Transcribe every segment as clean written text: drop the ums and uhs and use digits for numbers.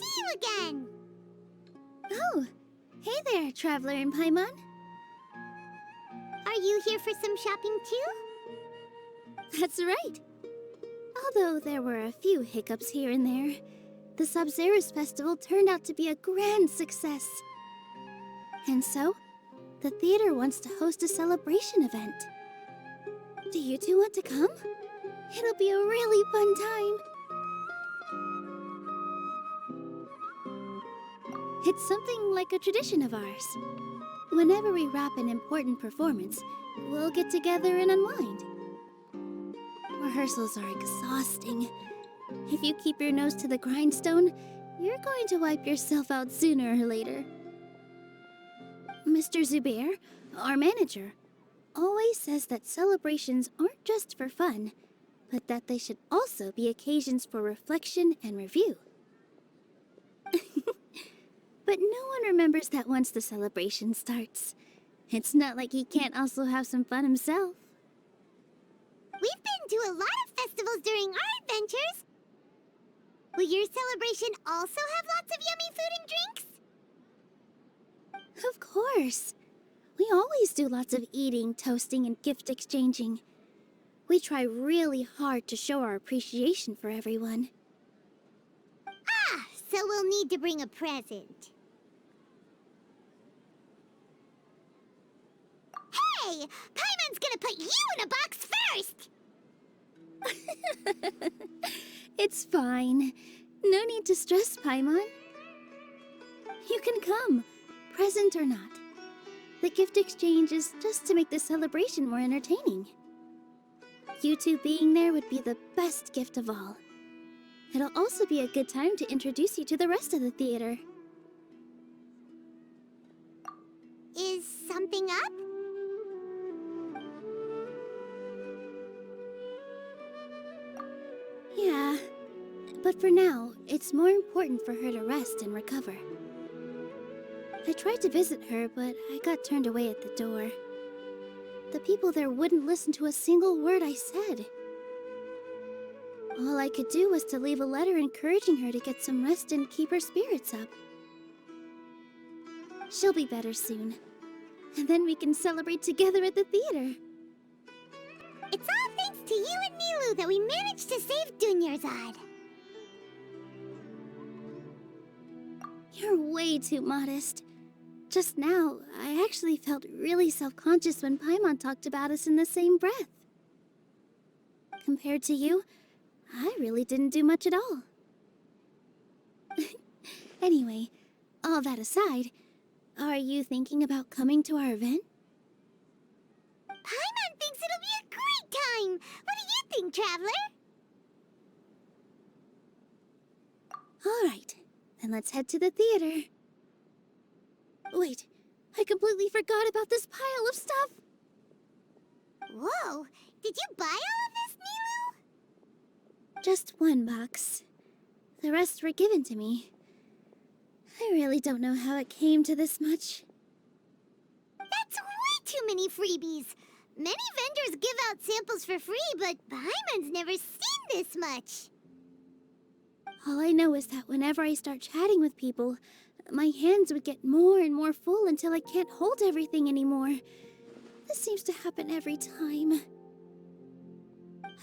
see you again! Oh, hey there, Traveler in Paimon. Are you here for some shopping too? That's right. Although there were a few hiccups here and there, the Sabzerus Festival turned out to be a grand success. And so, the theater wants to host a celebration event. Do you two want to come? It'll be a really fun time. It's something like a tradition of ours. Whenever we wrap an important performance, we'll get together and unwind. Rehearsals are exhausting. If you keep your nose to the grindstone, you're going to wipe yourself out sooner or later. Mr. Zubair, our manager, always says that celebrations aren't just for fun, but that they should also be occasions for reflection and review. But no one remembers that once the celebration starts. It's not like he can't also have some fun himself. We've been to a lot of festivals during our adventures. Will your celebration also have lots of yummy food and drinks? Of course. We always do lots of eating, toasting, and gift exchanging. We try really hard to show our appreciation for everyone. Ah, so we'll need to bring a present. Hey! Paimon's gonna put you in a box first! It's fine. No need to stress, Paimon. You can come, present or not. The gift exchange is just to make the celebration more entertaining. You two being there would be the best gift of all. It'll also be a good time to introduce you to the rest of the theater. Is something up? Yeah, but for now, it's more important for her to rest and recover. I tried to visit her, but I got turned away at the door. The people there wouldn't listen to a single word I said. All I could do was to leave a letter encouraging her to get some rest and keep her spirits up. She'll be better soon. And then we can celebrate together at the theater. It's all thanks to you and Nilou that we managed to save Dunyarzad. You're way too modest. Just now, I actually felt really self-conscious when Paimon talked about us in the same breath. Compared to you, I really didn't do much at all. Anyway, all that aside, are you thinking about coming to our event? Paimon thinks it'll be a great time! What do you think, Traveler? Alright, then let's head to the theater. Wait, I completely forgot about this pile of stuff! Whoa! Did you buy all of this, Nilou? Just one box. The rest were given to me. I really don't know how it came to this much. That's way too many freebies! Many vendors give out samples for free, but Paimon's never seen this much! All I know is that whenever I start chatting with people, my hands would get more and more full until I can't hold everything anymore. This seems to happen every time.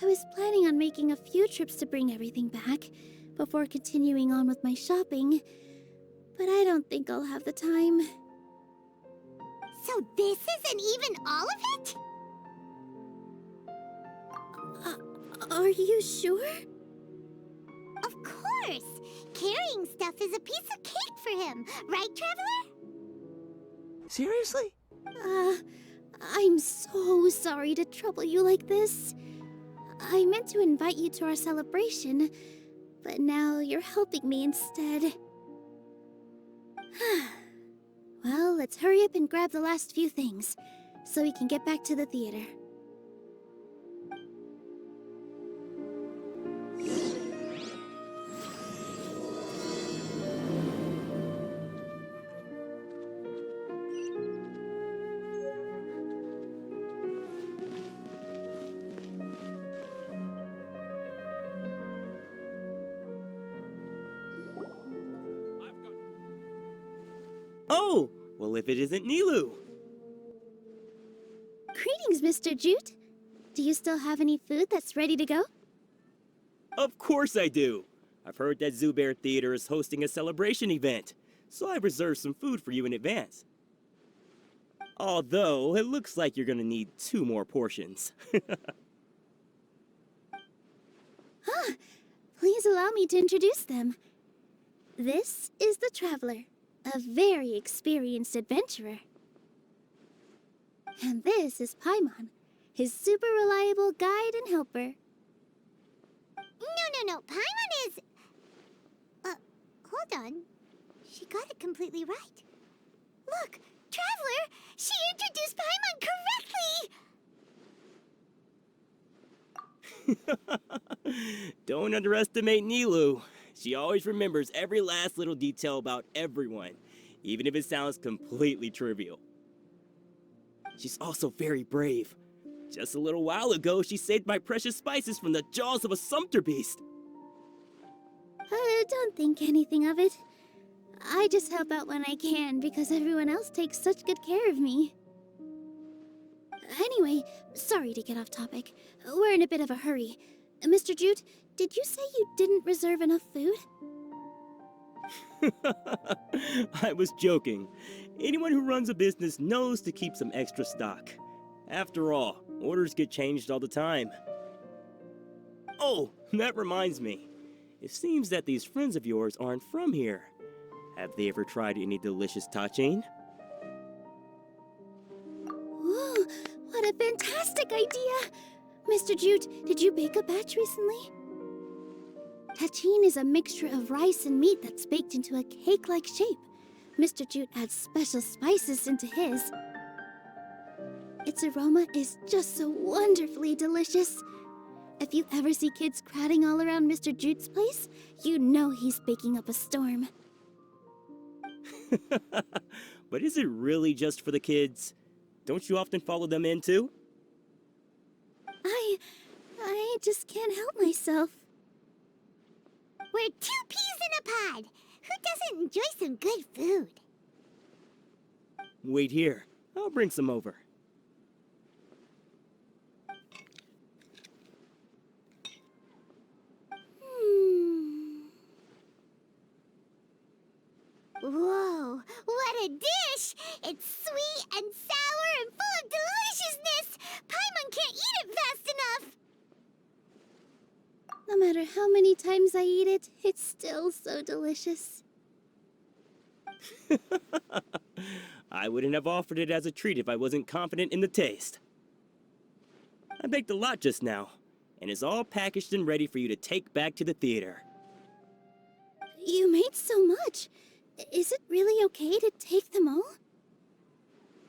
I was planning on making a few trips to bring everything back before continuing on with my shopping, but I don't think I'll have the time. So this isn't even all of it? Are you sure? Of course! Carrying stuff is a piece of cake for him, right, Traveler? Seriously? I'm so sorry to trouble you like this. I meant to invite you to our celebration, but now you're helping me instead. Well, let's hurry up and grab the last few things, so we can get back to the theater. Well, if it isn't Nilou. Greetings, Mr. Jute. Do you still have any food that's ready to go? Of course I do. I've heard that Zubair Theater is hosting a celebration event, so I've reserved some food for you in advance. Although, it looks like you're gonna need 2 more portions. Please allow me to introduce them. This is the Traveler, a very experienced adventurer. And this is Paimon, his super reliable guide and helper. No. Paimon is... hold on. She got it completely right. Look, Traveler! She introduced Paimon correctly! Don't underestimate Nilou. She always remembers every last little detail about everyone, even if it sounds completely trivial. She's also very brave. Just a little while ago, she saved my precious spices from the jaws of a sumpter beast. Don't think anything of it. I just help out when I can because everyone else takes such good care of me. Anyway, sorry to get off topic. We're in a bit of a hurry. Mr. Jute, did you say you didn't reserve enough food? I was joking. Anyone who runs a business knows to keep some extra stock. After all, orders get changed all the time. Oh, that reminds me. It seems that these friends of yours aren't from here. Have they ever tried any delicious tachin? Ooh, what a fantastic idea! Mr. Jute, did you bake a batch recently? Tachin is a mixture of rice and meat that's baked into a cake-like shape. Mr. Jute adds special spices into his. Its aroma is just so wonderfully delicious. If you ever see kids crowding all around Mr. Jute's place, you know he's baking up a storm. But is it really just for the kids? Don't you often follow them in too? I just can't help myself. We're 2 peas in a pod! Who doesn't enjoy some good food? Wait here. I'll bring some over. Whoa, what a dish! It's sweet and sour and full of deliciousness! Paimon can't eat it fast enough! No matter how many times I eat it, it's still so delicious. I wouldn't have offered it as a treat if I wasn't confident in the taste. I baked a lot just now, and it's all packaged and ready for you to take back to the theater. You made so much. Is it really okay to take them all?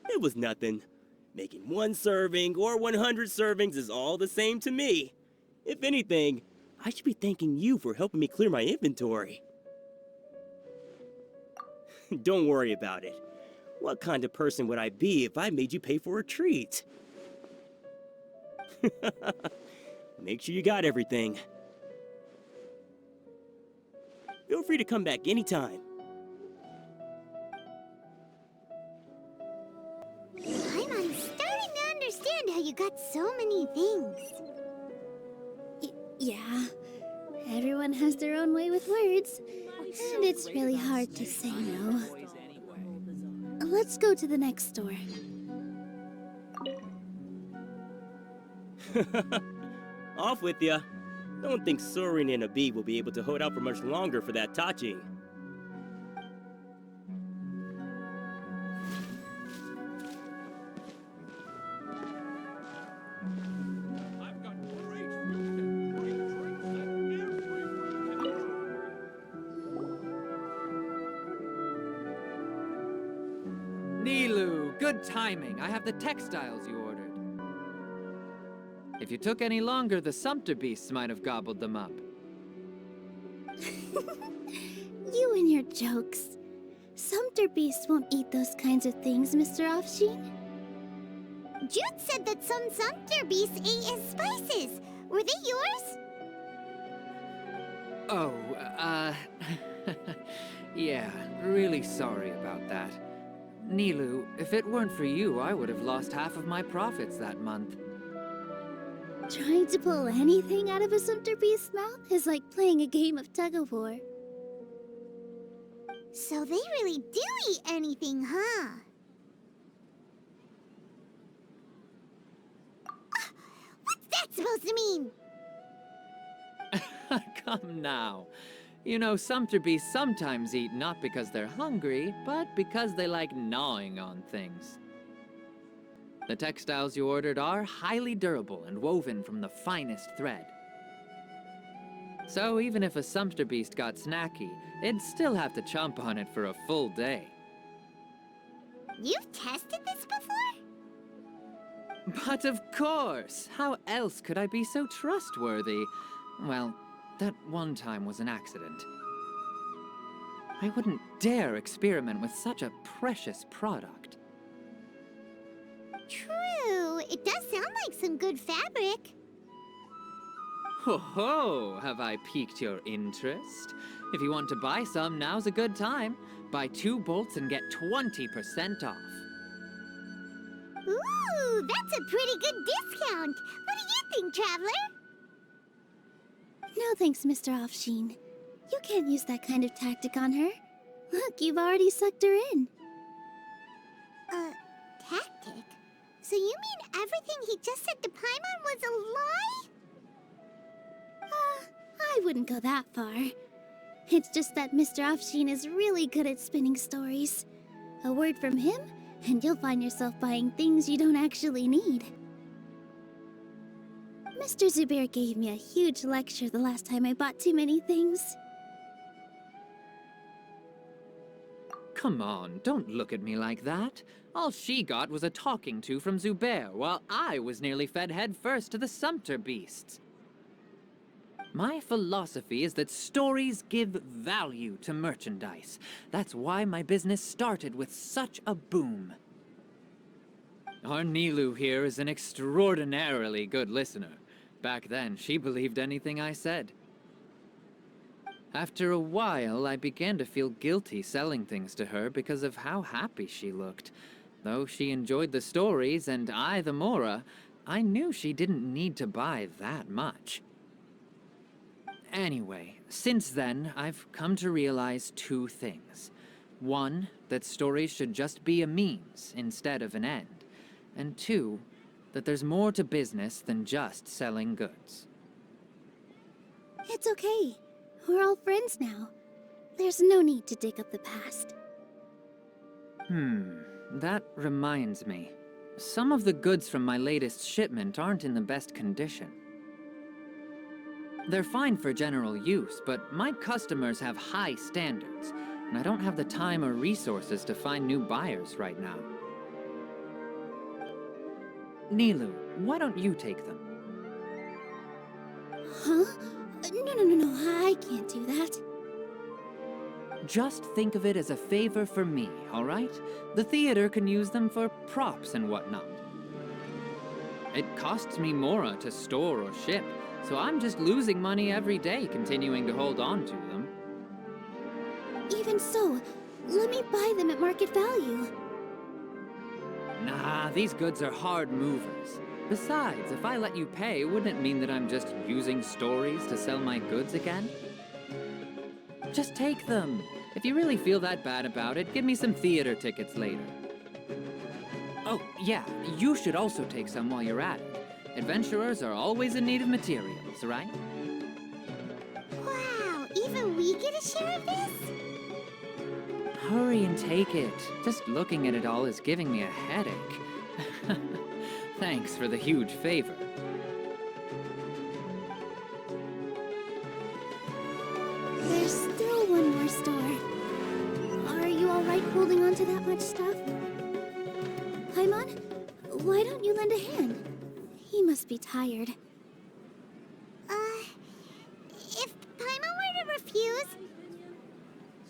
It was nothing. Making 1 serving or 100 servings is all the same to me. If anything, I should be thanking you for helping me clear my inventory. Don't worry about it. What kind of person would I be if I made you pay for a treat? Make sure you got everything. Feel free to come back anytime. Paimon's starting to understand how you got so many things. Yeah. Everyone has their own way with words. And it's really hard to say no. Let's go to the next store. Off with ya. Don't think Sorin and Abi will be able to hold out for much longer for that Tachi. Nilou, good timing. I have the textiles you ordered. If you took any longer, the sumpter beasts might have gobbled them up. You and your jokes. Sumpter beasts won't eat those kinds of things, Mr. Offsheen. Jude said that some sumpter beasts ate his spices. Were they yours? Oh, yeah, really sorry about that. Nilou, if it weren't for you, I would have lost half of my profits that month. Trying to pull anything out of a Sumter Beast's mouth is like playing a game of tug-of-war. So they really do eat anything, huh? What's that supposed to mean? Come now. You know, Sumter beasts sometimes eat not because they're hungry, but because they like gnawing on things. The textiles you ordered are highly durable and woven from the finest thread. So even if a Sumter beast got snacky, it'd still have to chomp on it for a full day. You've tested this before? But of course! How else could I be so trustworthy? Well, that one time was an accident. I wouldn't dare experiment with such a precious product. True. It does sound like some good fabric. Ho ho! Have I piqued your interest? If you want to buy some, now's a good time. Buy 2 bolts and get 20% off. Ooh, that's a pretty good discount. What do you think, Traveler? No thanks, Mr. Offsheen. You can't use that kind of tactic on her. Look, you've already sucked her in. Tactic? So you mean everything he just said to Paimon was a lie? I wouldn't go that far. It's just that Mr. Offsheen is really good at spinning stories. A word from him, and you'll find yourself buying things you don't actually need. Mr. Zubair gave me a huge lecture the last time I bought too many things. Come on, don't look at me like that. All she got was a talking to from Zubair, while I was nearly fed head first to the Sumter beasts. My philosophy is that stories give value to merchandise. That's why my business started with such a boom. Our Nilou here is an extraordinarily good listener. Back then, she believed anything I said. After a while, I began to feel guilty selling things to her because of how happy she looked. Though she enjoyed the stories and I the Mora, I knew she didn't need to buy that much. Anyway, since then, I've come to realize 2 things. 1, that stories should just be a means instead of an end. And 2, that there's more to business than just selling goods. It's okay. We're all friends now. There's no need to dig up the past. That reminds me. Some of the goods from my latest shipment aren't in the best condition. They're fine for general use, but my customers have high standards, and I don't have the time or resources to find new buyers right now. Nilou, why don't you take them? Huh? No, I can't do that. Just think of it as a favor for me, all right? The theater can use them for props and whatnot. It costs me Mora to store or ship, so I'm just losing money every day continuing to hold on to them. Even so, let me buy them at market value. Nah, these goods are hard movers. Besides, if I let you pay, wouldn't it mean that I'm just using stories to sell my goods again? Just take them. If you really feel that bad about it, give me some theater tickets later. Oh, yeah, you should also take some while you're at it. Adventurers are always in need of materials, right? Wow, even we get a share of this? Hurry and take it. Just looking at it all is giving me a headache. Thanks for the huge favor. There's still one more store. Are you alright holding on to that much stuff? Paimon, why don't you lend a hand? He must be tired. If Paimon were to refuse,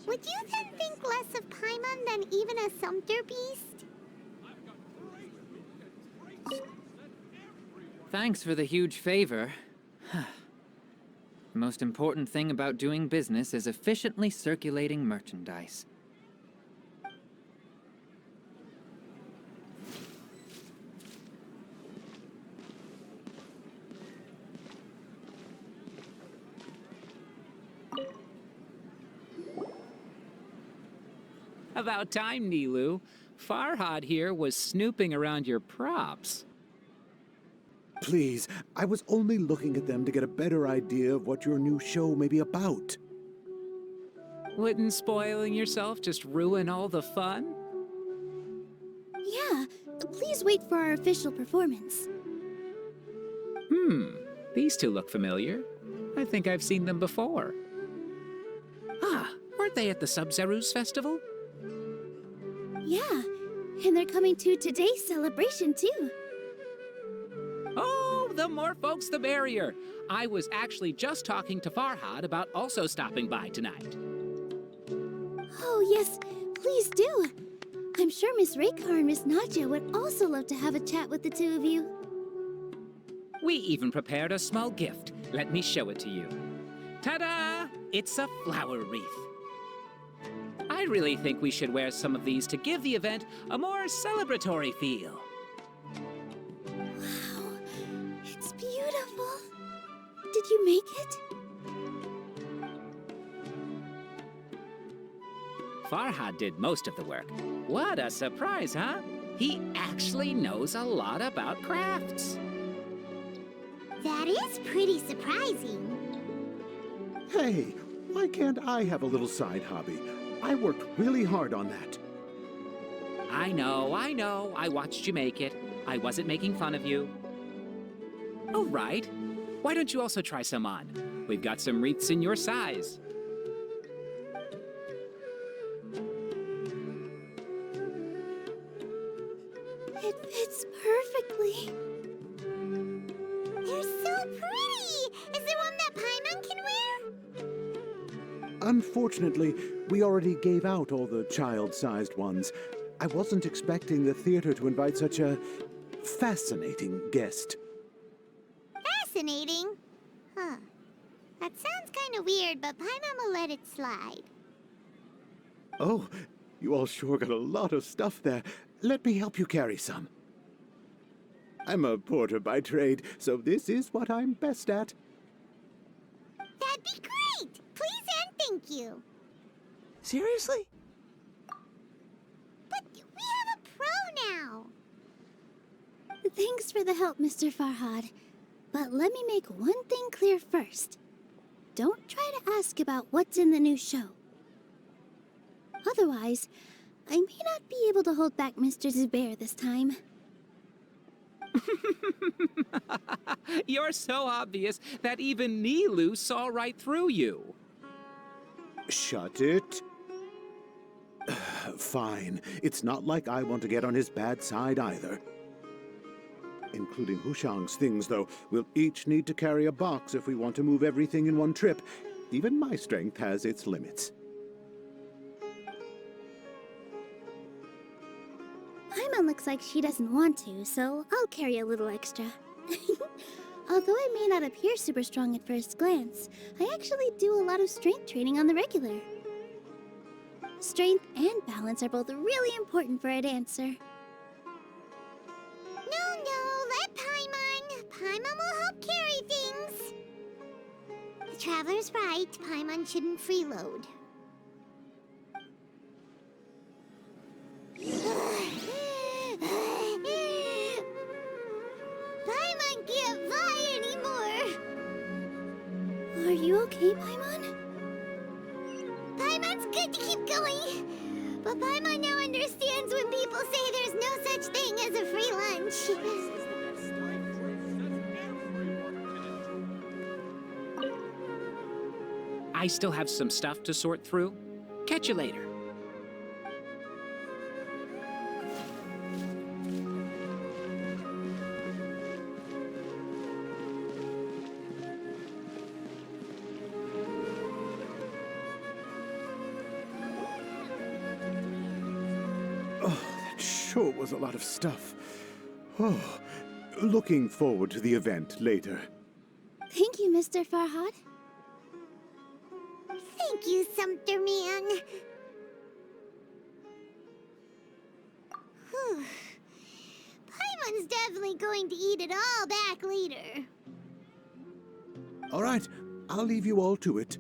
would you then think less of Paimon than even a Sumter beast? Thanks for the huge favor. The most important thing about doing business is efficiently circulating merchandise. About time, Nilou. Farhad here was snooping around your props. Please, I was only looking at them to get a better idea of what your new show may be about. Wouldn't spoiling yourself just ruin all the fun? Yeah, please wait for our official performance. These two look familiar. I think I've seen them before. Ah, weren't they at the Sub-Zerus festival? Yeah, and they're coming to today's celebration too. Oh, the more folks the merrier. I was actually just talking to Farhad about also stopping by tonight. Oh yes, please do. I'm sure Miss Raykar and Miss Nadja would also love to have a chat with the two of you. We even prepared a small gift. Let me show it to you. Ta-da! It's a flower wreath. I really think we should wear some of these to give the event a more celebratory feel. Wow, it's beautiful. Did you make it? Farhad did most of the work. What a surprise, huh? He actually knows a lot about crafts. That is pretty surprising. Hey, why can't I have a little side hobby? I worked really hard on that. I know. I watched you make it. I wasn't making fun of you. Oh, right. Why don't you also try some on? We've got some wreaths in your size. It fits perfectly. They're so pretty! Is there one that Paimon can wear? Unfortunately, we already gave out all the child-sized ones. I wasn't expecting the theater to invite such a fascinating guest. Fascinating. Huh. That sounds kind of weird, but Paimon will let it slide. Oh, you all sure got a lot of stuff there. Let me help you carry some. I'm a porter by trade, so this is what I'm best at. That'd be great! Please and thank you. Seriously? But we have a pro now. Thanks for the help, Mr. Farhad. But let me make one thing clear first. Don't try to ask about what's in the new show. Otherwise, I may not be able to hold back Mr. Zubair this time. You're so obvious that even Nilou saw right through you. Shut it. Fine. It's not like I want to get on his bad side either. Including Hushang's things, though. We'll each need to carry a box if we want to move everything in one trip. Even my strength has its limits. Paimon looks like she doesn't want to, so I'll carry a little extra. Although I may not appear super strong at first glance, I actually do a lot of strength training on the regular. Strength and balance are both really important for a dancer. No, let Paimon. Paimon will help carry things. The Traveler's right. Paimon shouldn't freeload. Paimon can't fly anymore. Are you okay, Paimon? Paimon's good to keep going. But Paimon now understands when people say there's no such thing as a free lunch. I still have some stuff to sort through. Catch you later. Sure was a lot of stuff. Oh, looking forward to the event later. Thank you, Mr. Farhad. Thank you, Sumpter Man. Whew. Paimon's definitely going to eat it all back later. All right, I'll leave you all to it.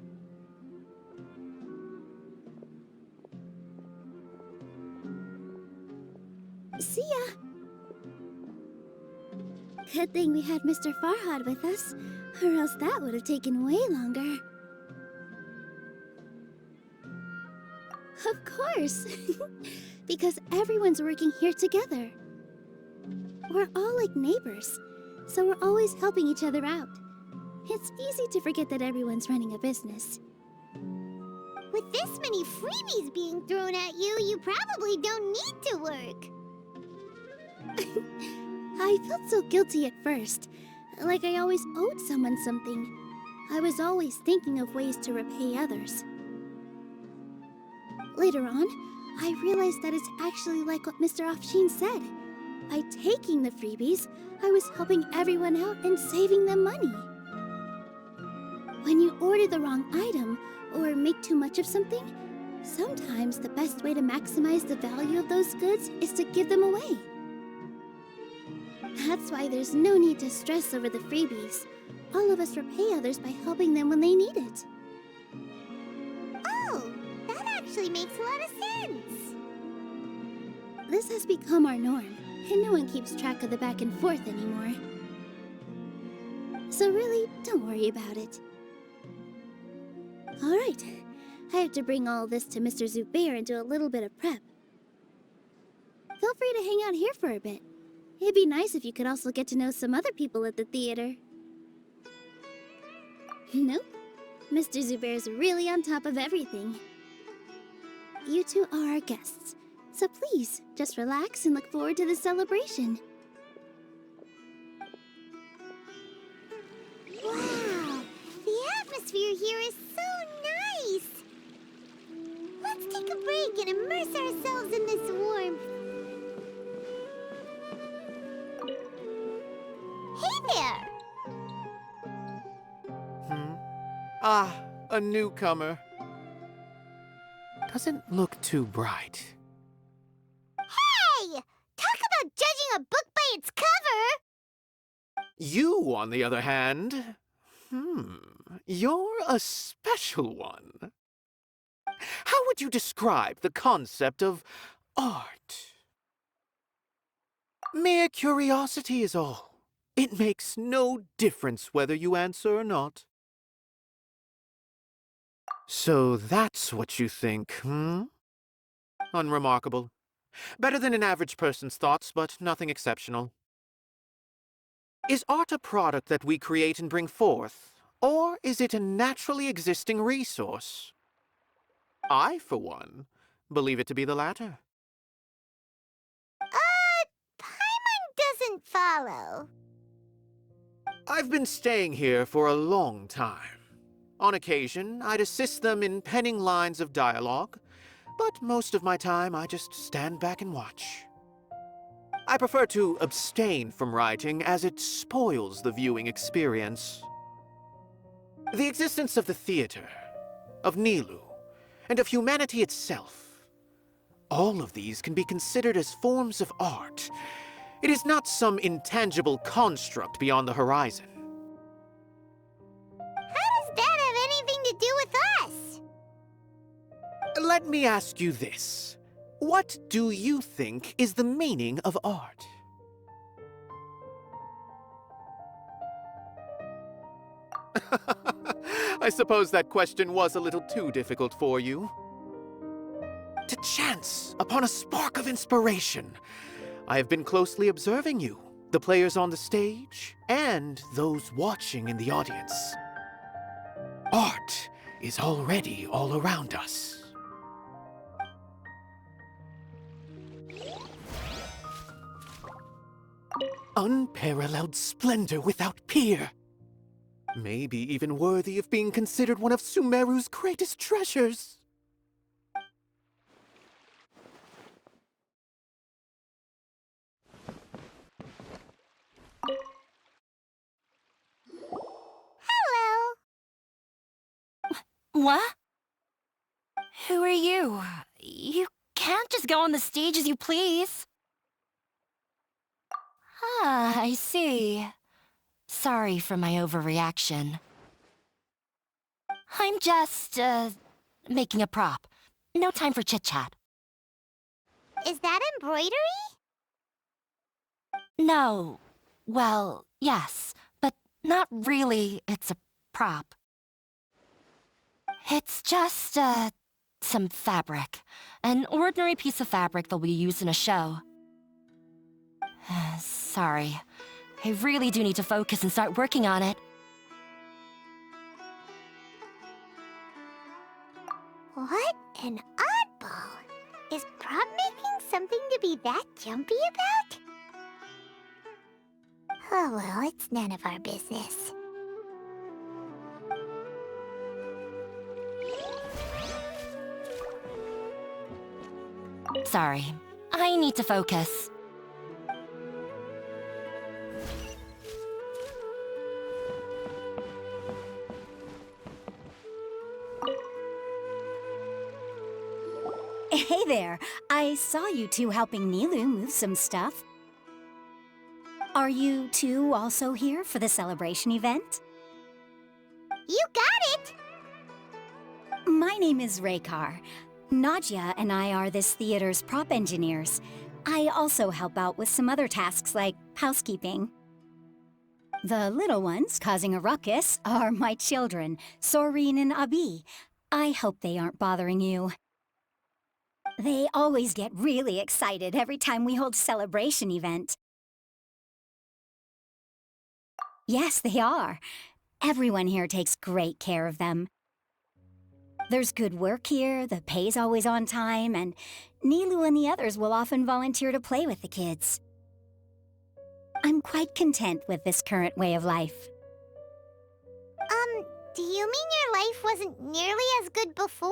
Good thing we had Mr. Farhad with us, or else that would have taken way longer. Of course! Because everyone's working here together. We're all like neighbors, so we're always helping each other out. It's easy to forget that everyone's running a business. With this many freebies being thrown at you, you probably don't need to work. I felt so guilty at first, like I always owed someone something. I was always thinking of ways to repay others. Later on, I realized that it's actually like what Mr. Afshin said. By taking the freebies, I was helping everyone out and saving them money. When you order the wrong item, or make too much of something, sometimes the best way to maximize the value of those goods is to give them away. That's why there's no need to stress over the freebies. All of us repay others by helping them when they need it. Oh, that actually makes a lot of sense. This has become our norm, and no one keeps track of the back and forth anymore. So really, don't worry about it. Alright, I have to bring all this to Mr. Zubair and do a little bit of prep. Feel free to hang out here for a bit. It'd be nice if you could also get to know some other people at the theater. Nope. Mr. Zubair's really on top of everything. You two are our guests, so please, just relax and look forward to the celebration. Wow, the atmosphere here is so nice. Let's take a break and immerse ourselves in this warmth. Hey there! Ah, a newcomer. Doesn't look too bright. Hey! Talk about judging a book by its cover! You, on the other hand, you're a special one. How would you describe the concept of art? Mere curiosity is all. It makes no difference whether you answer or not. So that's what you think, Unremarkable. Better than an average person's thoughts, but nothing exceptional. Is art a product that we create and bring forth, or is it a naturally existing resource? I, for one, believe it to be the latter. Paimon doesn't follow. I've been staying here for a long time. On occasion, I'd assist them in penning lines of dialogue, but most of my time I just stand back and watch. I prefer to abstain from writing as it spoils the viewing experience. The existence of the theater, of Nilou, and of humanity itself, all of these can be considered as forms of art. It is not some intangible construct beyond the horizon. How does that have anything to do with us? Let me ask you this. What do you think is the meaning of art? I suppose that question was a little too difficult for you. To chance upon a spark of inspiration, I have been closely observing you, the players on the stage, and those watching in the audience. Art is already all around us. Unparalleled splendor without peer. Maybe even worthy of being considered one of Sumeru's greatest treasures. Hello. What? Who are you? You can't just go on the stage as you please. Ah, I see. Sorry for my overreaction. I'm just, making a prop. No time for chit-chat. Is that embroidery? No, Well, yes, but not really. It's a prop. It's just, some fabric. An ordinary piece of fabric that'll be used in a show. Sorry. I really do need to focus and start working on it. What an oddball. Is prop making something to be that jumpy about? Oh well, it's none of our business. Sorry. I need to focus. Hey there. I saw you two helping Nilou move some stuff. Are you two also here for the celebration event? You got it! My name is Raykar. Nadia and I are this theater's prop engineers. I also help out with some other tasks like housekeeping. The little ones causing a ruckus are my children, Soreen and Abi. I hope they aren't bothering you. They always get really excited every time we hold a celebration event. Yes, they are. Everyone here takes great care of them. There's good work here, the pay's always on time, and Nilou and the others will often volunteer to play with the kids. I'm quite content with this current way of life. Do you mean your life wasn't nearly as good before?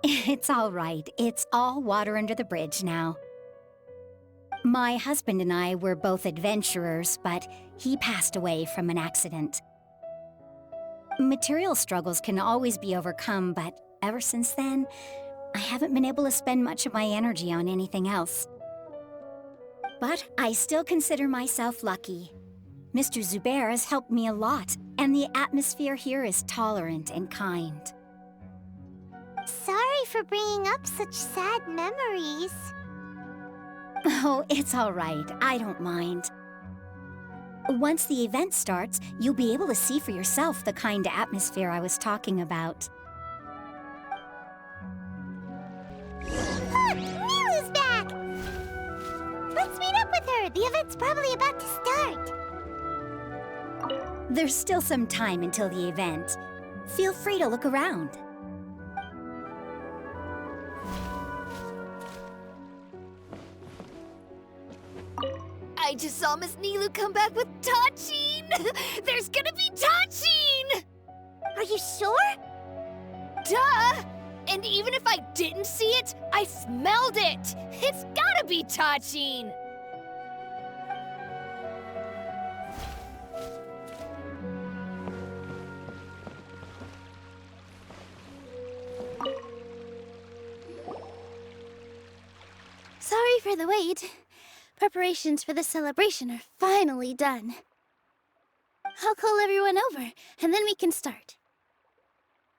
It's all right. It's all water under the bridge now. My husband and I were both adventurers, but he passed away from an accident. Material struggles can always be overcome, but ever since then, I haven't been able to spend much of my energy on anything else. But I still consider myself lucky. Mr. Zubair has helped me a lot, and the atmosphere here is tolerant and kind. Sorry for bringing up such sad memories. Oh, it's all right. I don't mind. Once the event starts, you'll be able to see for yourself the kind of atmosphere I was talking about. Look! Nilou's back! Let's meet up with her. The event's probably about to start. There's still some time until the event. Feel free to look around. I just saw Miss Nilou come back with Tachin! There's gonna be Tachin! Are you sure? Duh! And even if I didn't see it, I smelled it! It's gotta be Tachin! Sorry for the wait. Preparations for the celebration are finally done. I'll call everyone over, and then we can start.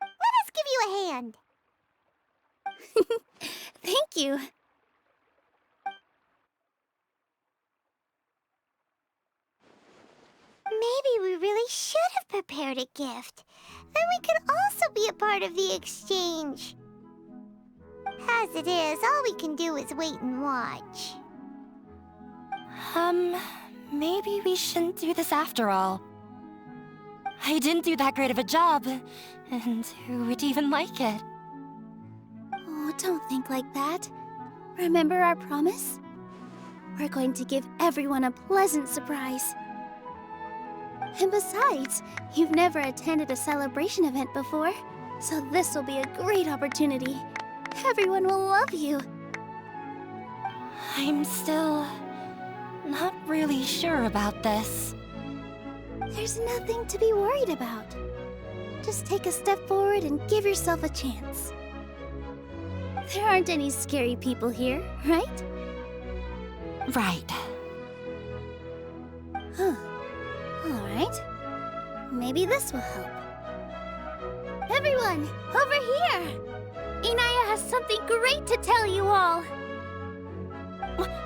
Let us give you a hand. Thank you. Maybe we really should have prepared a gift. Then we could also be a part of the exchange. As it is, all we can do is wait and watch. Maybe we shouldn't do this after all. I didn't do that great of a job, and who would even like it? Oh, don't think like that. Remember our promise? We're going to give everyone a pleasant surprise. And besides, you've never attended a celebration event before, so this will be a great opportunity. Everyone will love you. I'm still not really sure about this. There's nothing to be worried about. Just take a step forward and give yourself a chance. There aren't any scary people here, right? Right. Huh. Alright. Maybe this will help. Everyone, over here! Inaya has something great to tell you all!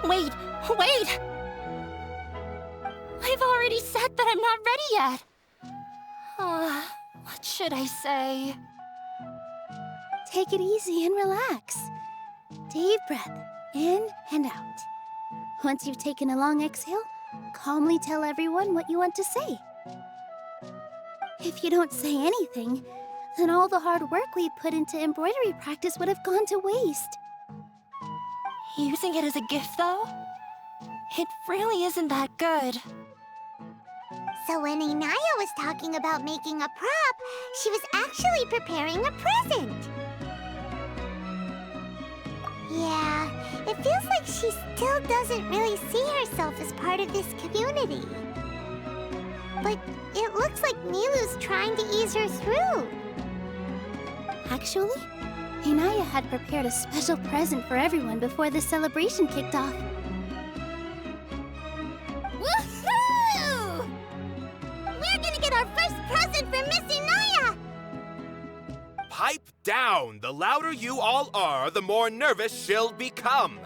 Wait! I've already said that I'm not ready yet. What should I say? Take it easy and relax. Deep breath, in and out. Once you've taken a long exhale, calmly tell everyone what you want to say. If you don't say anything, then all the hard work we put into embroidery practice would have gone to waste. Using it as a gift, though? It really isn't that good. So when Inaya was talking about making a prop, she was actually preparing a present. Yeah, it feels like she still doesn't really see herself as part of this community. But it looks like Nilou's trying to ease her through. Actually, Inaya had prepared a special present for everyone before the celebration kicked off. Woohoo! We're gonna get our first present for Miss Inaya! Pipe down! The louder you all are, the more nervous she'll become.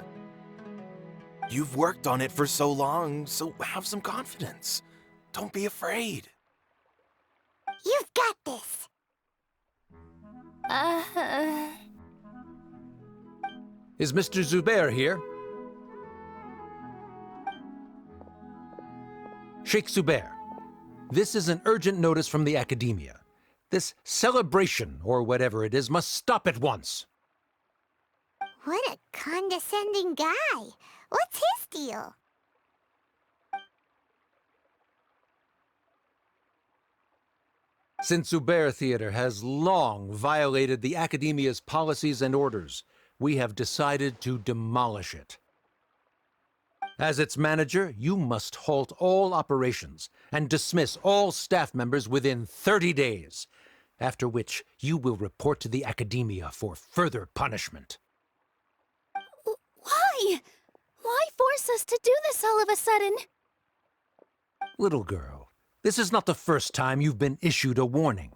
You've worked on it for so long, so have some confidence. Don't be afraid. You've got this! Is Mr. Zubair here? Sheikh Zubair, this is an urgent notice from the Academia. This celebration, or whatever it is, must stop at once. What a condescending guy. What's his deal? Since Zubair Theater has long violated the Academia's policies and orders, we have decided to demolish it. As its manager, you must halt all operations and dismiss all staff members within 30 days, after which you will report to the Academia for further punishment. Why? Why force us to do this all of a sudden? Little girl, this is not the first time you've been issued a warning.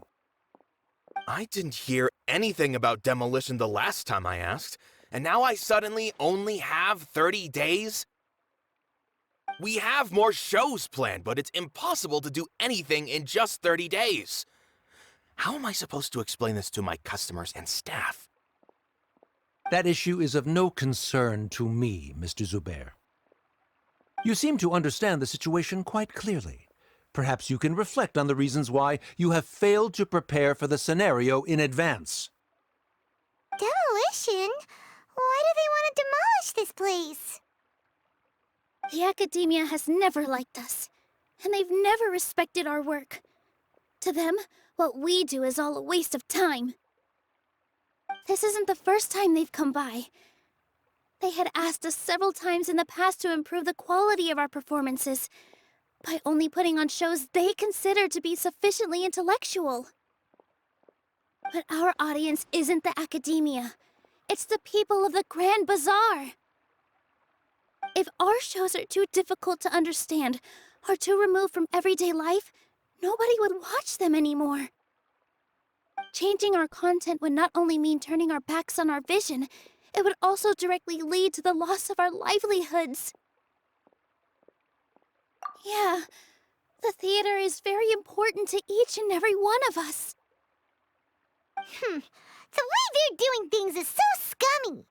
I didn't hear anything about demolition the last time I asked, and now I suddenly only have 30 days? We have more shows planned, but it's impossible to do anything in just 30 days. How am I supposed to explain this to my customers and staff? That issue is of no concern to me, Mr. Zubair. You seem to understand the situation quite clearly. Perhaps you can reflect on the reasons why you have failed to prepare for the scenario in advance. Demolition? Why do they want to demolish this place? The Academia has never liked us, and they've never respected our work. To them, what we do is all a waste of time. This isn't the first time they've come by. They had asked us several times in the past to improve the quality of our performances, by only putting on shows they consider to be sufficiently intellectual. But our audience isn't the Academia. It's the people of the Grand Bazaar. If our shows are too difficult to understand, or too removed from everyday life, nobody would watch them anymore. Changing our content would not only mean turning our backs on our vision, it would also directly lead to the loss of our livelihoods. Yeah, the theater is very important to each and every one of us. The way they're doing things is so scummy.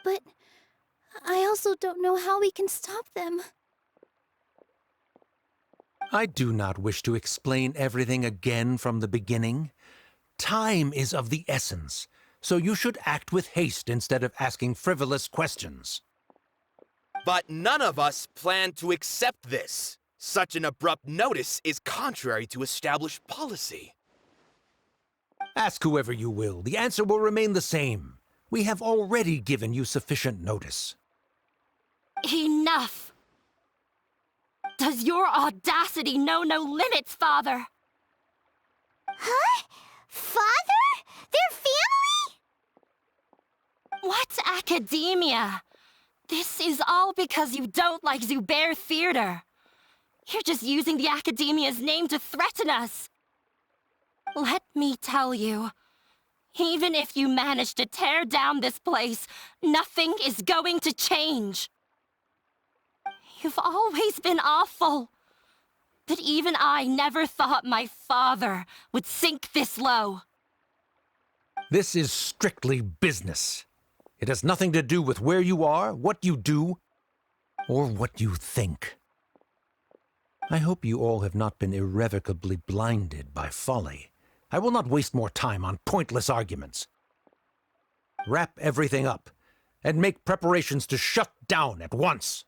But I also don't know how we can stop them. I do not wish to explain everything again from the beginning. Time is of the essence, so you should act with haste instead of asking frivolous questions. But none of us plan to accept this. Such an abrupt notice is contrary to established policy. Ask whoever you will. The answer will remain the same. We have already given you sufficient notice. Enough! Does your audacity know no limits, Father? Huh? Father? Their family? What academia? This is all because you don't like Zubair Theater. You're just using the Academia's name to threaten us. Let me tell you, even if you manage to tear down this place, nothing is going to change. You've always been awful. But even I never thought my father would sink this low. This is strictly business. It has nothing to do with where you are, what you do, or what you think. I hope you all have not been irrevocably blinded by folly. I will not waste more time on pointless arguments. Wrap everything up, and make preparations to shut down at once.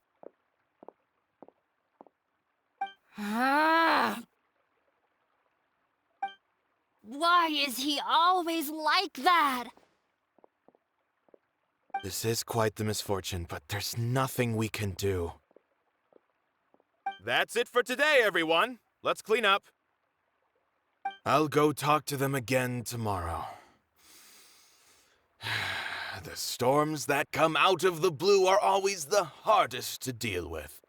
Why is he always like that? This is quite the misfortune, but there's nothing we can do. That's it for today, everyone. Let's clean up. I'll go talk to them again tomorrow. The storms that come out of the blue are always the hardest to deal with.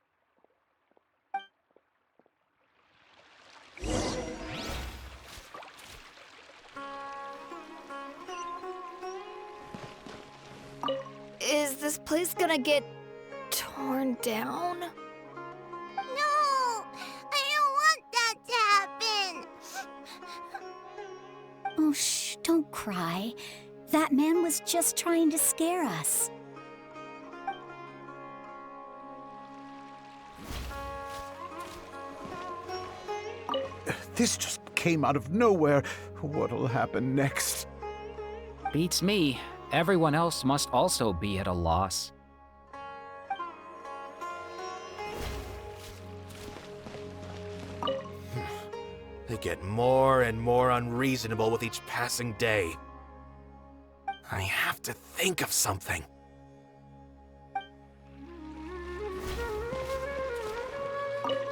Is this place gonna get torn down? No! I don't want that to happen! Oh, shh, don't cry. That man was just trying to scare us. This just came out of nowhere. What'll happen next? Beats me. Everyone else must also be at a loss. They get more and more unreasonable with each passing day. I have to think of something.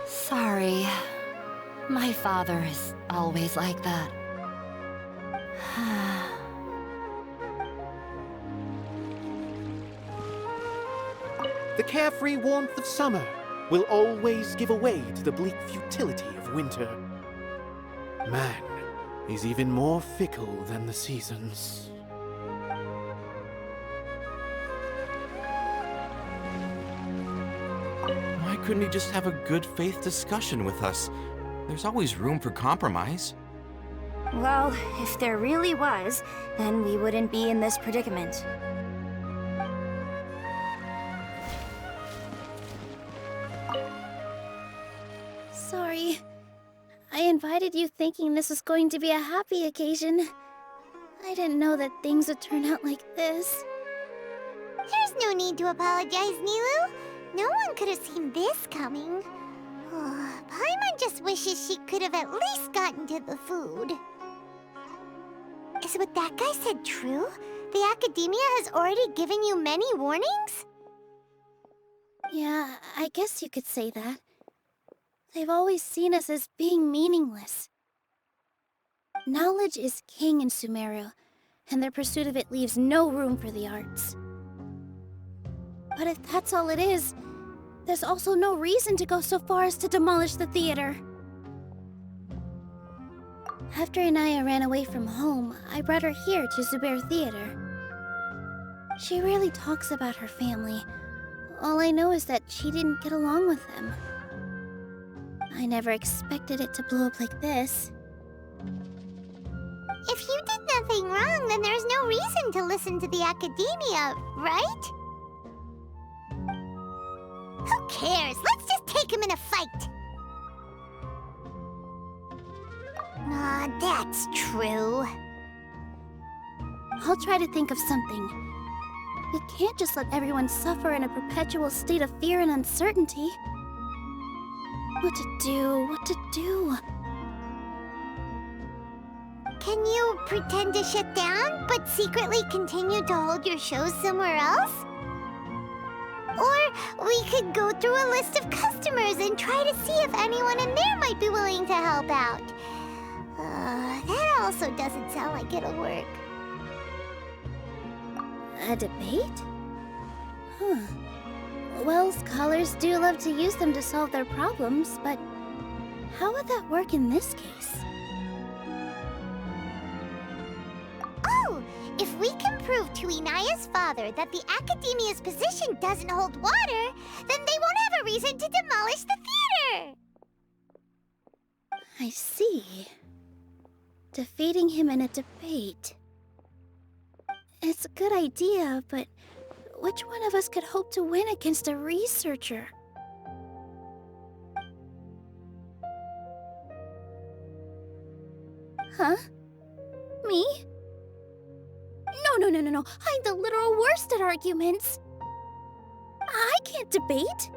Sorry. My father is always like that. The carefree warmth of summer will always give way to the bleak futility of winter. Man is even more fickle than the seasons. Why couldn't he just have a good faith discussion with us? There's always room for compromise. Well, if there really was, then we wouldn't be in this predicament. Sorry. I invited you thinking this was going to be a happy occasion. I didn't know that things would turn out like this. There's no need to apologize, Nilou. No one could have seen this coming. Paimon just wishes she could have at least gotten to the food. Is what that guy said true? The Academia has already given you many warnings? Yeah, I guess you could say that. They've always seen us as being meaningless. Knowledge is king in Sumeru, and their pursuit of it leaves no room for the arts. But if that's all it is, there's also no reason to go so far as to demolish the theater. After Inaya ran away from home, I brought her here to Zubair Theater. She rarely talks about her family. All I know is that she didn't get along with them. I never expected it to blow up like this. If you did nothing wrong, then there's no reason to listen to the Academia, right? Who cares? Let's just take him in a fight! That's true. I'll try to think of something. We can't just let everyone suffer in a perpetual state of fear and uncertainty. What to do? What to do? Can you pretend to shut down, but secretly continue to hold your shows somewhere else? Or we could go through a list of customers and try to see if anyone in there might be willing to help out. That also doesn't sound like it'll work. A debate? Huh. Well, scholars do love to use them to solve their problems, but how would that work in this case? Oh! If we can prove to Inaya's father that the Academia's position doesn't hold water, then they won't have a reason to demolish the theater! I see. Defeating him in a debate. It's a good idea, but which one of us could hope to win against a researcher? Huh? Me? No. I'm the literal worst at arguments. I can't debate.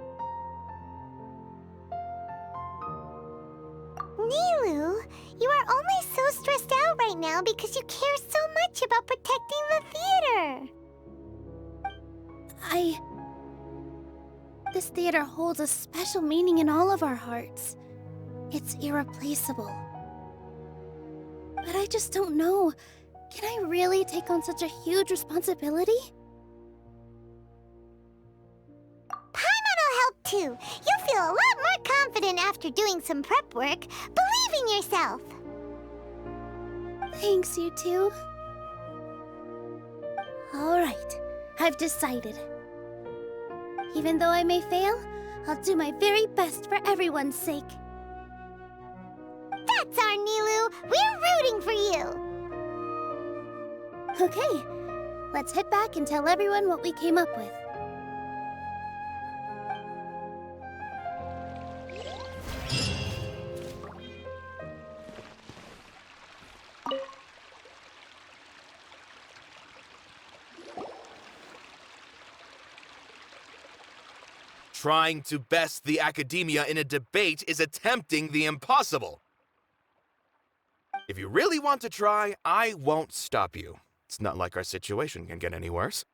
Nilou, you are only so stressed out right now because you care so much about protecting the theater. This theater holds a special meaning in all of our hearts. It's irreplaceable. But I just don't know. Can I really take on such a huge responsibility? Paimon will help too. You'll feel a lot more confident after doing some prep work. Believe in yourself. Thanks, you two. Alright, I've decided. Even though I may fail, I'll do my very best for everyone's sake. That's our Nilou. We're rooting for you. Okay, let's head back and tell everyone what we came up with. Trying to best the academia in a debate is attempting the impossible. If you really want to try, I won't stop you. It's not like our situation can get any worse.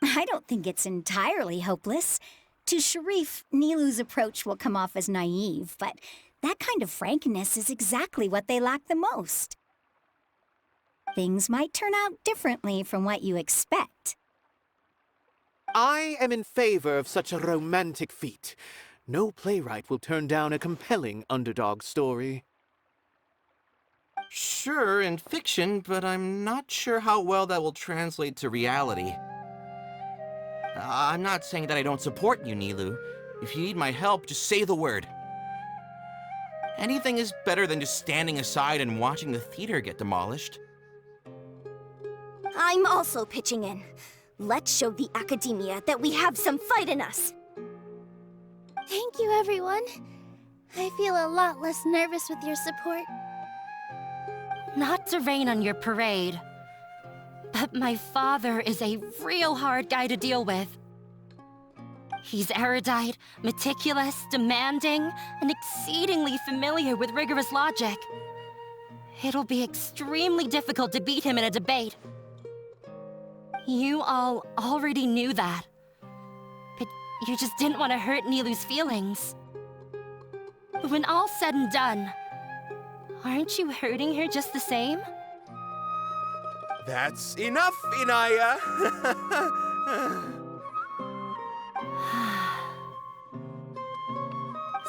I don't think it's entirely hopeless. To Sharif, Nilou's approach will come off as naive, but that kind of frankness is exactly what they lack the most. Things might turn out differently from what you expect. I am in favor of such a romantic feat. No playwright will turn down a compelling underdog story. Sure, in fiction, but I'm not sure how well that will translate to reality. I'm not saying that I don't support you, Nilou. If you need my help, just say the word. Anything is better than just standing aside and watching the theater get demolished. I'm also pitching in. Let's show the academia that we have some fight in us. Thank you, everyone. I feel a lot less nervous with your support. Not to rain on your parade, but my father is a real hard guy to deal with. He's erudite, meticulous, demanding, and exceedingly familiar with rigorous logic. It'll be extremely difficult to beat him in a debate. You all already knew that, but you just didn't want to hurt Nilou's feelings. But when all's said and done, aren't you hurting her just the same? That's enough, Inaya!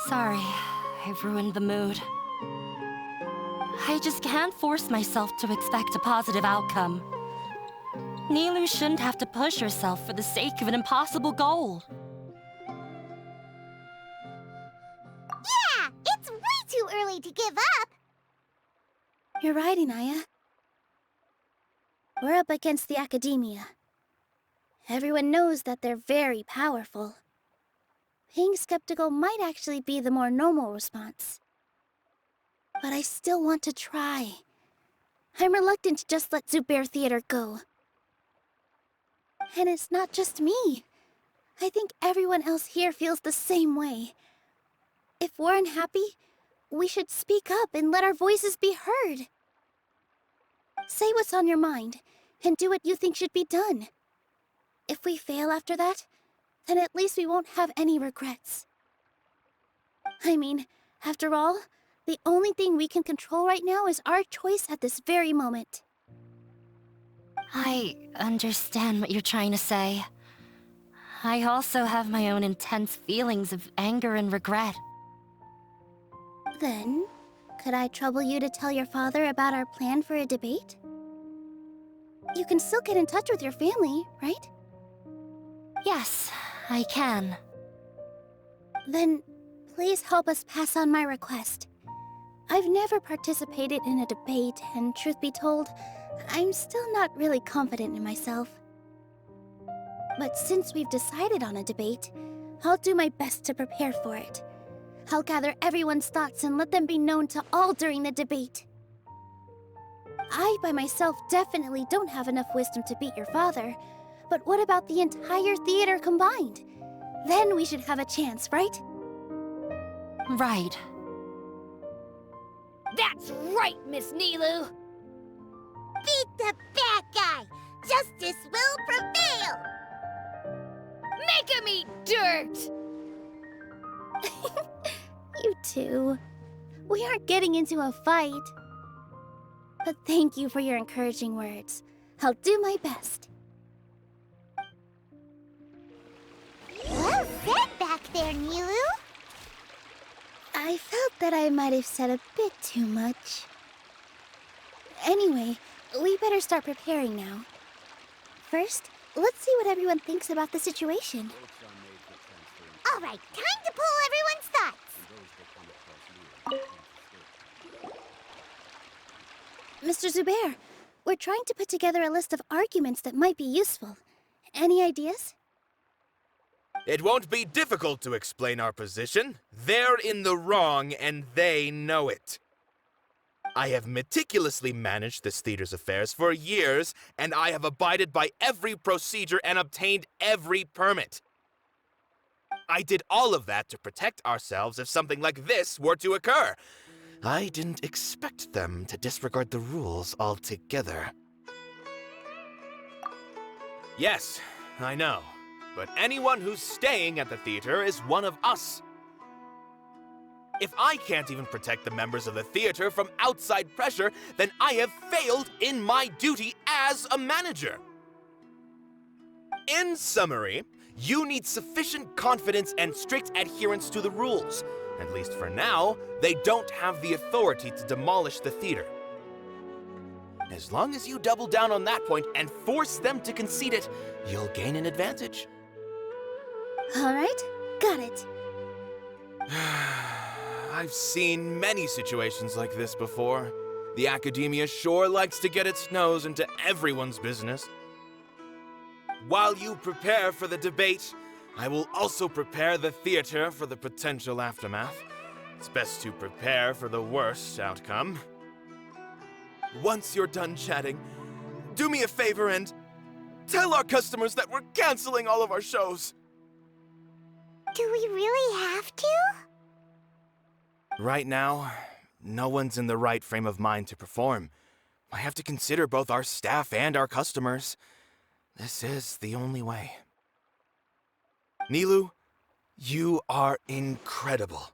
Sorry, I ruined the mood. I just can't force myself to expect a positive outcome. Nilou shouldn't have to push herself for the sake of an impossible goal. Yeah, it's way too early to give up. You're right, Inaya. We're up against the academia. Everyone knows that they're very powerful. Being skeptical might actually be the more normal response. But I still want to try. I'm reluctant to just let Zubair Theater go. And it's not just me. I think everyone else here feels the same way. If we're unhappy, we should speak up and let our voices be heard. Say what's on your mind, and do what you think should be done. If we fail after that, then at least we won't have any regrets. I mean, after all, the only thing we can control right now is our choice at this very moment. I understand what you're trying to say. I also have my own intense feelings of anger and regret. Then, could I trouble you to tell your father about our plan for a debate? You can still get in touch with your family, right? Yes, I can. Then please help us pass on my request. I've never participated in a debate, and truth be told, I'm still not really confident in myself. But since we've decided on a debate, I'll do my best to prepare for it. I'll gather everyone's thoughts and let them be known to all during the debate. I, by myself, definitely don't have enough wisdom to beat your father, but what about the entire theater combined? Then we should have a chance, right? Right. That's right, Miss Nilou! Beat the bad guy! Justice will prevail! Make him eat dirt! You two. We aren't getting into a fight. But thank you for your encouraging words. I'll do my best. Well said back there, Nilou! I felt that I might have said a bit too much. Anyway, we better start preparing now. First, let's see what everyone thinks about the situation. All right, time to pull everyone's thoughts. Mr. Zubair, we're trying to put together a list of arguments that might be useful. Any ideas? It won't be difficult to explain our position. They're in the wrong, and they know it. I have meticulously managed this theater's affairs for years, and I have abided by every procedure and obtained every permit. I did all of that to protect ourselves if something like this were to occur. I didn't expect them to disregard the rules altogether. Yes, I know. But anyone who's staying at the theater is one of us. If I can't even protect the members of the theater from outside pressure, then I have failed in my duty as a manager. In summary, you need sufficient confidence and strict adherence to the rules. At least for now, they don't have the authority to demolish the theater. As long as you double down on that point and force them to concede it, you'll gain an advantage. All right, got it. I've seen many situations like this before. The academia sure likes to get its nose into everyone's business. While you prepare for the debate, I will also prepare the theater for the potential aftermath. It's best to prepare for the worst outcome. Once you're done chatting, do me a favor and tell our customers that we're canceling all of our shows. Do we really have to? Right now, no one's in the right frame of mind to perform. I have to consider both our staff and our customers. This is the only way. Nilou, you are incredible.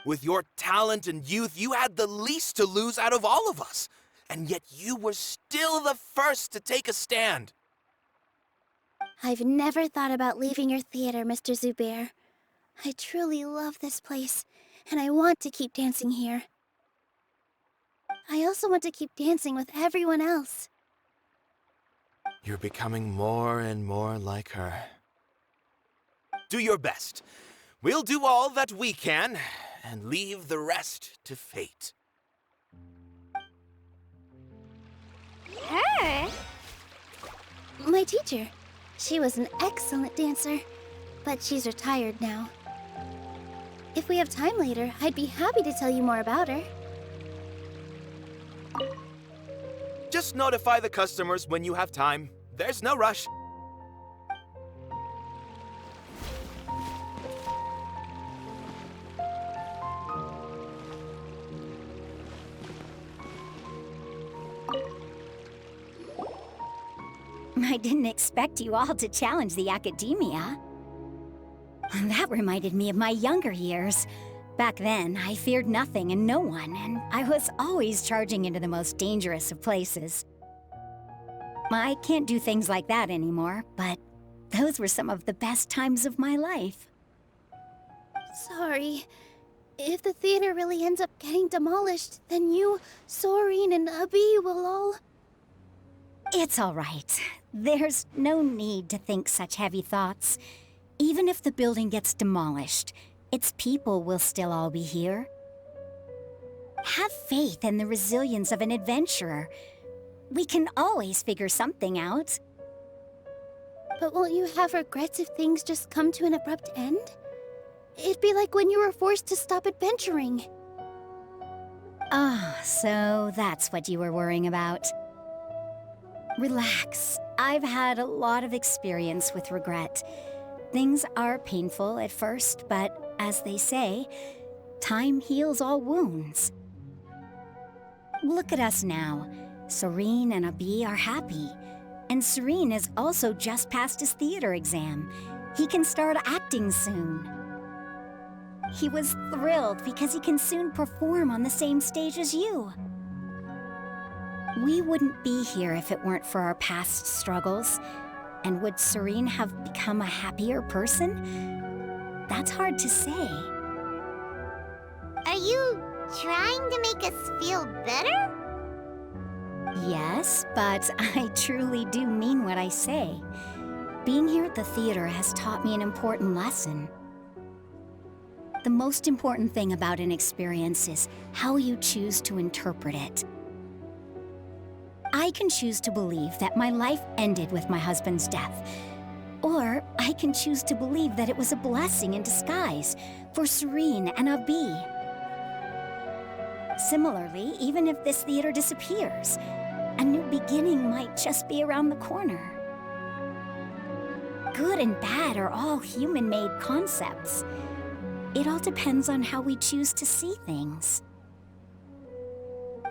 With your talent and youth, you had the least to lose out of all of us. And yet you were still the first to take a stand. I've never thought about leaving your theater, Mr. Zubair. I truly love this place, and I want to keep dancing here. I also want to keep dancing with everyone else. You're becoming more and more like her. Do your best. We'll do all that we can, and leave the rest to fate. Her? My teacher. She was an excellent dancer, but she's retired now. If we have time later, I'd be happy to tell you more about her. Just notify the customers when you have time. There's no rush. I didn't expect you all to challenge the academia. That reminded me of my younger years. Back then, I feared nothing and no one, and I was always charging into the most dangerous of places. I can't do things like that anymore, but those were some of the best times of my life. Sorry. If the theater really ends up getting demolished, then you, Soren, and Abi will all... It's all right. There's no need to think such heavy thoughts. Even if the building gets demolished, its people will still all be here. Have faith in the resilience of an adventurer. We can always figure something out. But won't you have regrets if things just come to an abrupt end? It'd be like when you were forced to stop adventuring. Ah, so that's what you were worrying about. Relax. I've had a lot of experience with regret. Things are painful at first, but as they say, time heals all wounds. Look at us now. Serene and Abi are happy. And Serene has also just passed his theater exam. He can start acting soon. He was thrilled because he can soon perform on the same stage as you. We wouldn't be here if it weren't for our past struggles. And would Serene have become a happier person? That's hard to say. Are you trying to make us feel better? Yes, but I truly do mean what I say. Being here at the theater has taught me an important lesson. The most important thing about an experience is how you choose to interpret it. I can choose to believe that my life ended with my husband's death. Or I can choose to believe that it was a blessing in disguise for Serene and Abi. Similarly, even if this theater disappears, a new beginning might just be around the corner. Good and bad are all human-made concepts. It all depends on how we choose to see things.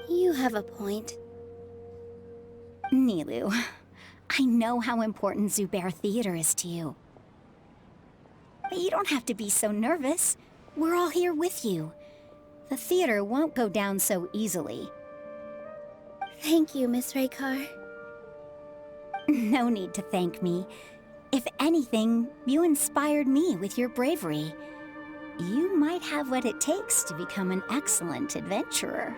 You have a point. Nilou, I know how important Zubair Theater is to you. But you don't have to be so nervous. We're all here with you. The theater won't go down so easily. Thank you, Miss Raykar. No need to thank me. If anything, you inspired me with your bravery. You might have what it takes to become an excellent adventurer.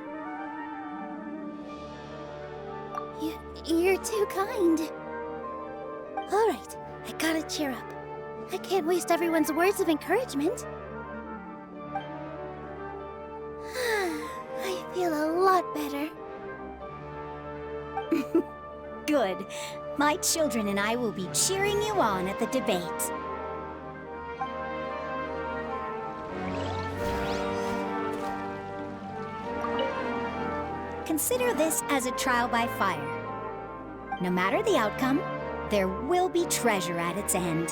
You're too kind. All right, I gotta cheer up. I can't waste everyone's words of encouragement. I feel a lot better. Good. My children and I will be cheering you on at the debate. Consider this as a trial by fire. No matter the outcome, there will be treasure at its end.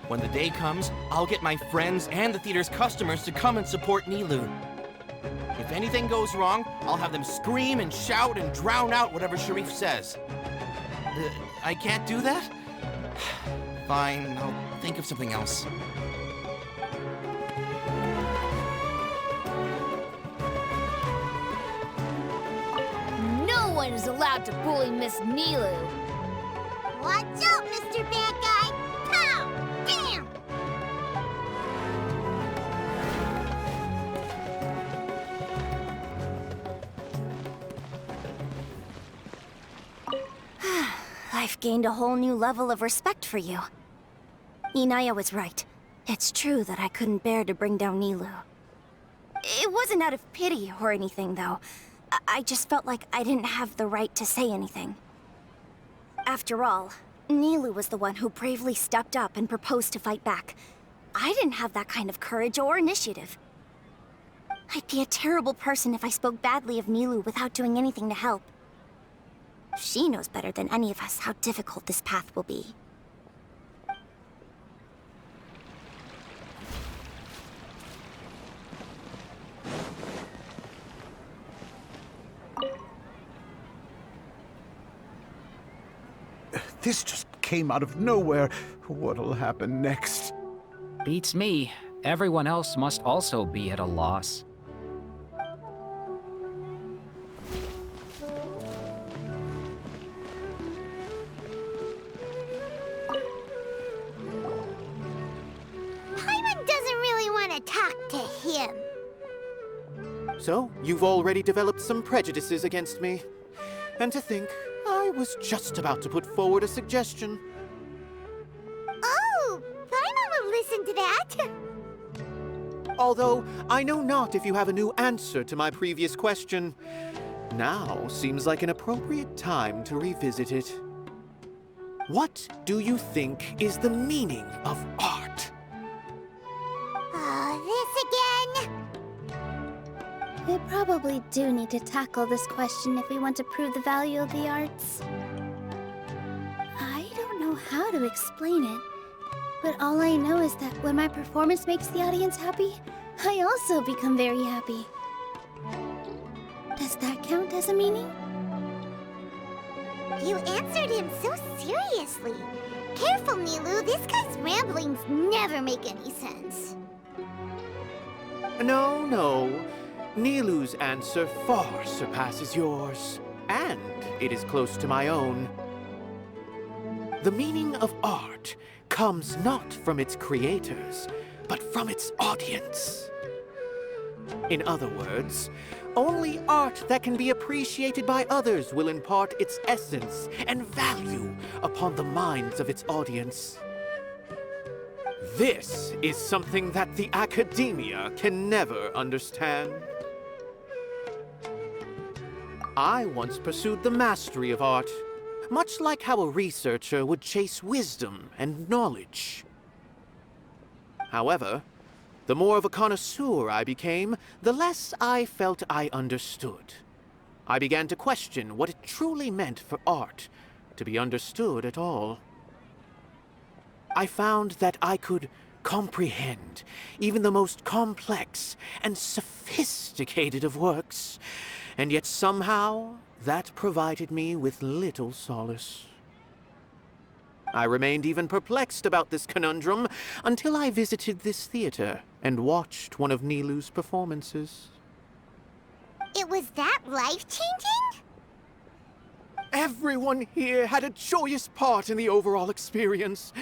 When the day comes, I'll get my friends and the theater's customers to come and support Nilou. If anything goes wrong, I'll have them scream and shout and drown out whatever Sharif says. I can't do that? Fine, I'll think of something else. No one is allowed to bully Miss Nilou. Watch out, Mr. Bad Guy! Pow! Bam! I've gained a whole new level of respect for you. Inaya was right. It's true that I couldn't bear to bring down Nilou. It wasn't out of pity or anything, though. I just felt like I didn't have the right to say anything. After all, Nilou was the one who bravely stepped up and proposed to fight back. I didn't have that kind of courage or initiative. I'd be a terrible person if I spoke badly of Nilou without doing anything to help. She knows better than any of us how difficult this path will be. This just came out of nowhere. What'll happen next? Beats me. Everyone else must also be at a loss. Paimon doesn't really want to talk to him. So, you've already developed some prejudices against me. And to think, I was just about to put forward a suggestion. Oh, Paimon will listen to that. Although I know not if you have a new answer to my previous question. Now seems like an appropriate time to revisit it. What do you think is the meaning of art? This again? We probably do need to tackle this question if we want to prove the value of the arts. I don't know how to explain it, but all I know is that when my performance makes the audience happy, I also become very happy. Does that count as a meaning? You answered him so seriously. Careful, Nilou. This guy's ramblings never make any sense. No, no. Nilou's answer far surpasses yours, and it is close to my own. The meaning of art comes not from its creators, but from its audience. In other words, only art that can be appreciated by others will impart its essence and value upon the minds of its audience. This is something that the academia can never understand. I once pursued the mastery of art, much like how a researcher would chase wisdom and knowledge. However, the more of a connoisseur I became, the less I felt I understood. I began to question what it truly meant for art to be understood at all. I found that I could comprehend even the most complex and sophisticated of works, and yet somehow that provided me with little solace. I remained even perplexed about this conundrum until I visited this theater and watched one of Nilou's performances. It was that life-changing? Everyone here had a joyous part in the overall experience.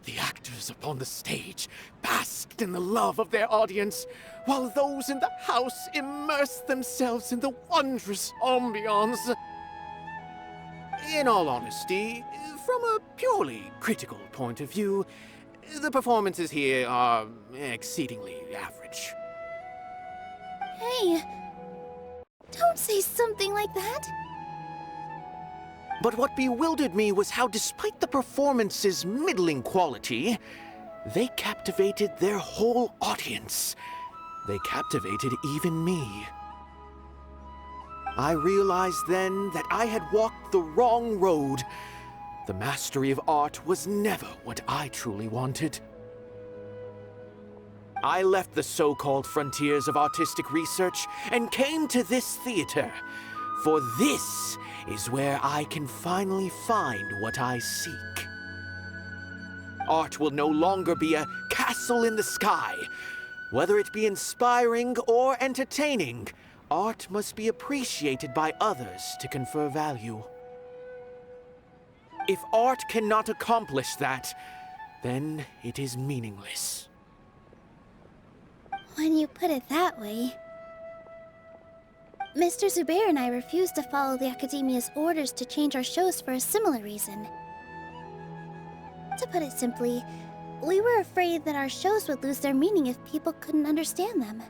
The actors upon the stage basked in the love of their audience, while those in the house immersed themselves in the wondrous ambiance. In all honesty, from a purely critical point of view, the performances here are exceedingly average. Hey, don't say something like that. But what bewildered me was how, despite the performance's middling quality, they captivated their whole audience. They captivated even me. I realized then that I had walked the wrong road. The mastery of art was never what I truly wanted. I left the so-called frontiers of artistic research and came to this theater, for this is where I can finally find what I seek. Art will no longer be a castle in the sky. Whether it be inspiring or entertaining, art must be appreciated by others to confer value. If art cannot accomplish that, then it is meaningless. When you put it that way... Mr. Zubair and I refused to follow the Academia's orders to change our shows for a similar reason. To put it simply, we were afraid that our shows would lose their meaning if people couldn't understand them.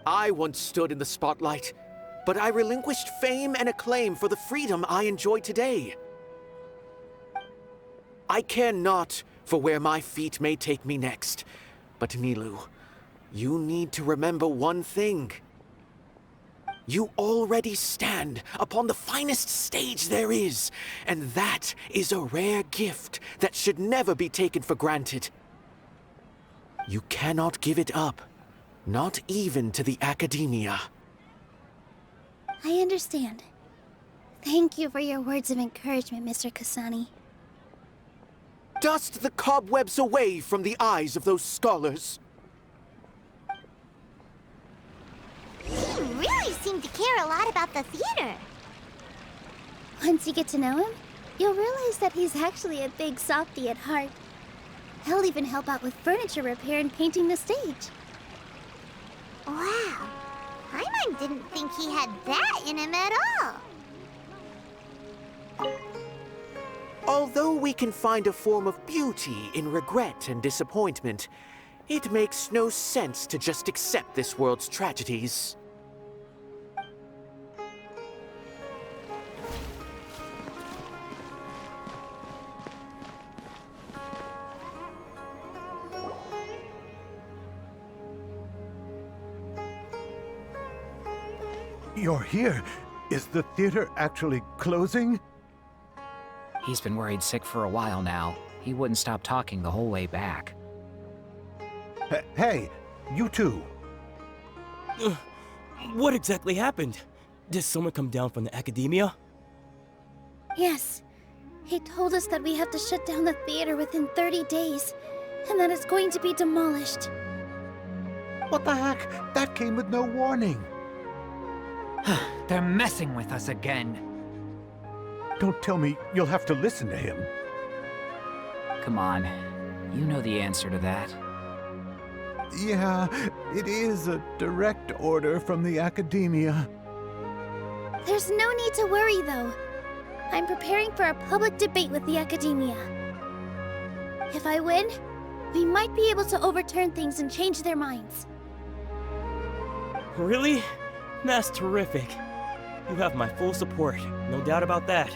I once stood in the spotlight, but I relinquished fame and acclaim for the freedom I enjoy today. I care not for where my feet may take me next, but Nilou, you need to remember one thing. You already stand upon the finest stage there is, and that is a rare gift that should never be taken for granted. You cannot give it up, not even to the Academia. I understand. Thank you for your words of encouragement, Mr. Kasani. Dust the cobwebs away from the eyes of those scholars. He really seemed to care a lot about the theater. Once you get to know him, you'll realize that he's actually a big softie at heart. He'll even help out with furniture repair and painting the stage. Wow. Paimon didn't think he had that in him at all. Although we can find a form of beauty in regret and disappointment, it makes no sense to just accept this world's tragedies. You're here. Is the theater actually closing? He's been worried sick for a while now. He wouldn't stop talking the whole way back. Hey, you two. What exactly happened? Did someone come down from the academia? Yes. He told us that we have to shut down the theater within 30 days, and that it's going to be demolished. What the heck? That came with no warning. They're messing with us again. Don't tell me you'll have to listen to him. Come on, you know the answer to that. Yeah, it is a direct order from the academia. There's no need to worry, though. I'm preparing for a public debate with the academia. If I win, we might be able to overturn things and change their minds. Really? That's terrific. You have my full support, no doubt about that.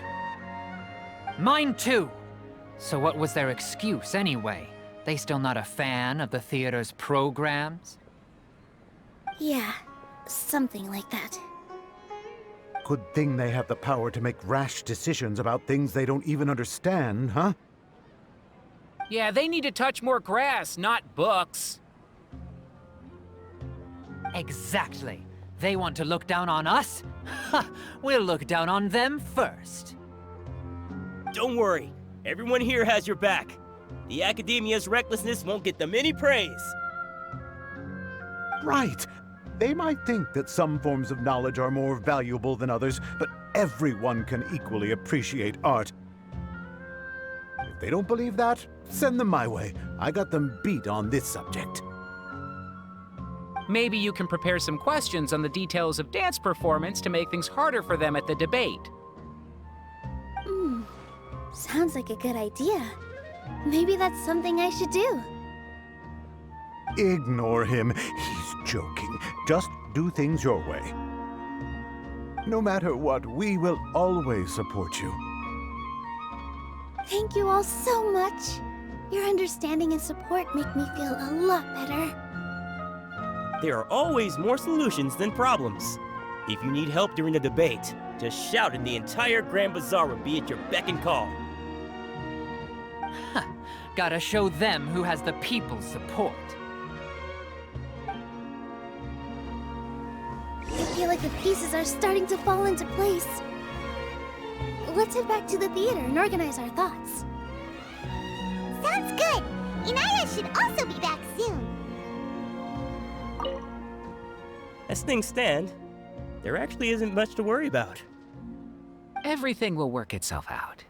Mine too. So what was their excuse anyway? They still not a fan of the theater's programs? Yeah, something like that. Good thing they have the power to make rash decisions about things they don't even understand, huh? Yeah, they need to touch more grass, not books. Exactly. They want to look down on us? Ha! We'll look down on them first. Don't worry. Everyone here has your back. The academia's recklessness won't get them any praise. Right. They might think that some forms of knowledge are more valuable than others, but everyone can equally appreciate art. If they don't believe that, send them my way. I got them beat on this subject. Maybe you can prepare some questions on the details of dance performance to make things harder for them at the debate. Sounds like a good idea. Maybe that's something I should do. Ignore him. He's joking. Just do things your way. No matter what, we will always support you. Thank you all so much. Your understanding and support make me feel a lot better. There are always more solutions than problems. If you need help during the debate, just shout and the entire Grand Bazaar will be at your beck and call. Gotta show them who has the people's support. I feel like the pieces are starting to fall into place. Let's head back to the theater and organize our thoughts. Sounds good. Inaya should also be back soon. As things stand, there actually isn't much to worry about. Everything will work itself out.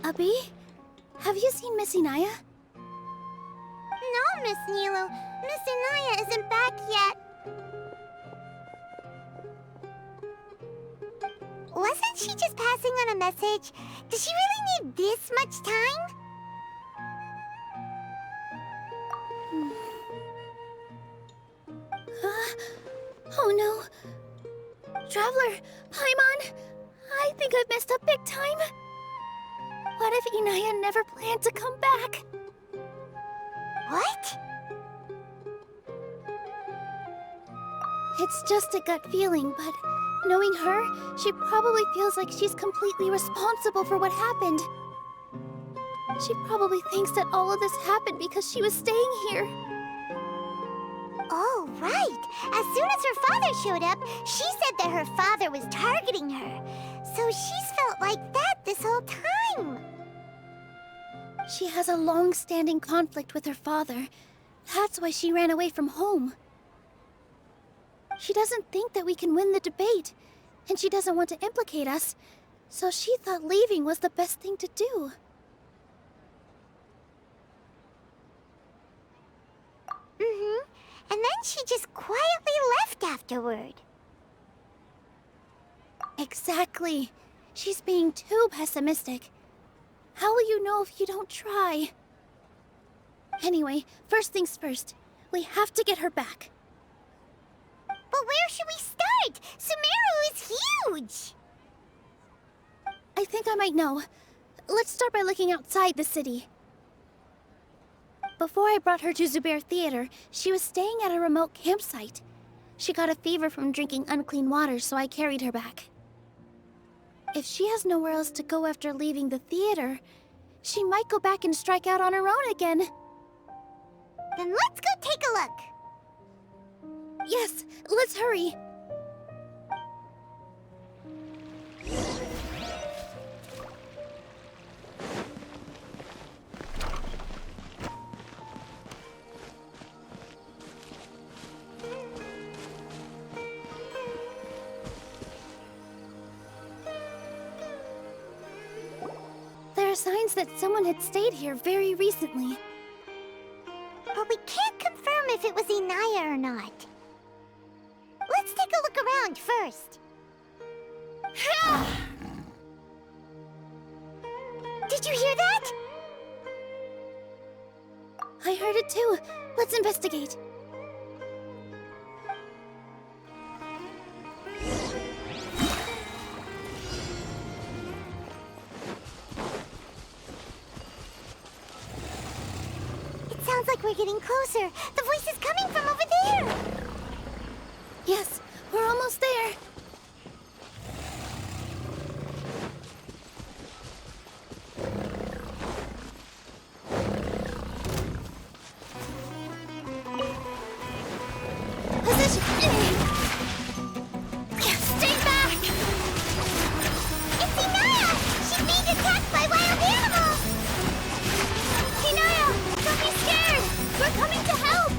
Abi, have you seen Miss Inaya? No, Miss Nilou. Miss Inaya isn't back yet. Wasn't she just passing on a message? Does she really need this much time? Oh no. Traveler, Paimon, I think I've messed up big time. What if Inaya never planned to come back? What? It's just a gut feeling, but knowing her, she probably feels like she's completely responsible for what happened. She probably thinks that all of this happened because she was staying here. Oh, right. As soon as her father showed up, she said that her father was targeting her. So she's felt like that this whole time. She has a long-standing conflict with her father. That's why she ran away from home. She doesn't think that we can win the debate, and she doesn't want to implicate us, so she thought leaving was the best thing to do. she just quietly left afterward. Exactly. She's being too pessimistic. How will you know if you don't try? Anyway, first things first. We have to get her back. But where should we start? Sumeru is huge! I think I might know. Let's start by looking outside the city. Before I brought her to Zubair Theater, she was staying at a remote campsite. She got a fever from drinking unclean water, so I carried her back. If she has nowhere else to go after leaving the theater, she might go back and strike out on her own again. Then let's go take a look. Yes, let's hurry. There are signs that someone had stayed here very recently. But we can't confirm if it was Inaya or not. Let's take a look around first. Did you hear that? I heard it too. Let's investigate. It sounds like we're getting closer. The voice is coming from over there. Yes, we're almost there. Position. Stay back! It's Inaya! She's being attacked by wild animals! Inaya, don't be scared. We're coming to help.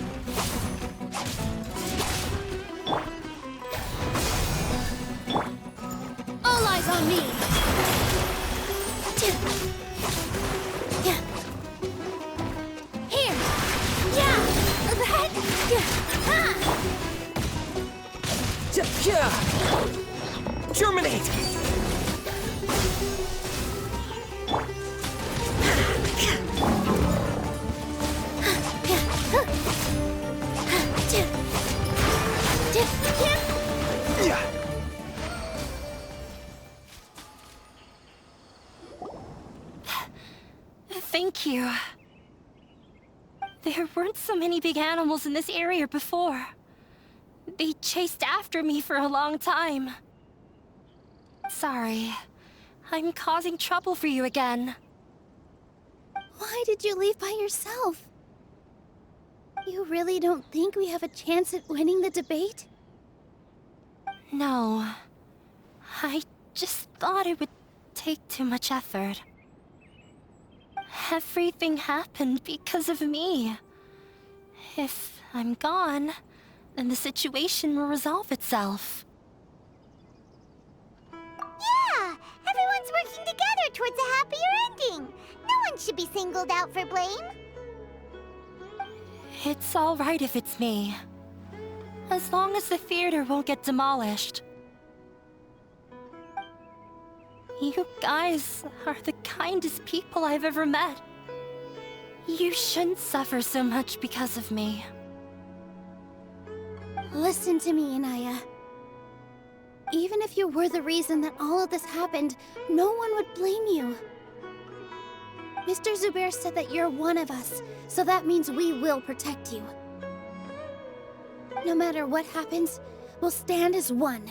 All eyes on me! Here. Yeah. That. Germinate! Thank you. There weren't so many big animals in this area before. They chased after me for a long time. Sorry. I'm causing trouble for you again. Why did you leave by yourself? You really don't think we have a chance at winning the debate? No. I just thought it would take too much effort. Everything happened because of me. If I'm gone, then the situation will resolve itself. Yeah! Everyone's working together towards a happier ending. No one should be singled out for blame. It's all right if it's me. As long as the theater won't get demolished. You guys are the kindest people I've ever met. You shouldn't suffer so much because of me. Listen to me, Inaya. Even if you were the reason that all of this happened, no one would blame you. Mr. Zubair said that you're one of us, so that means we will protect you. No matter what happens, we'll stand as one.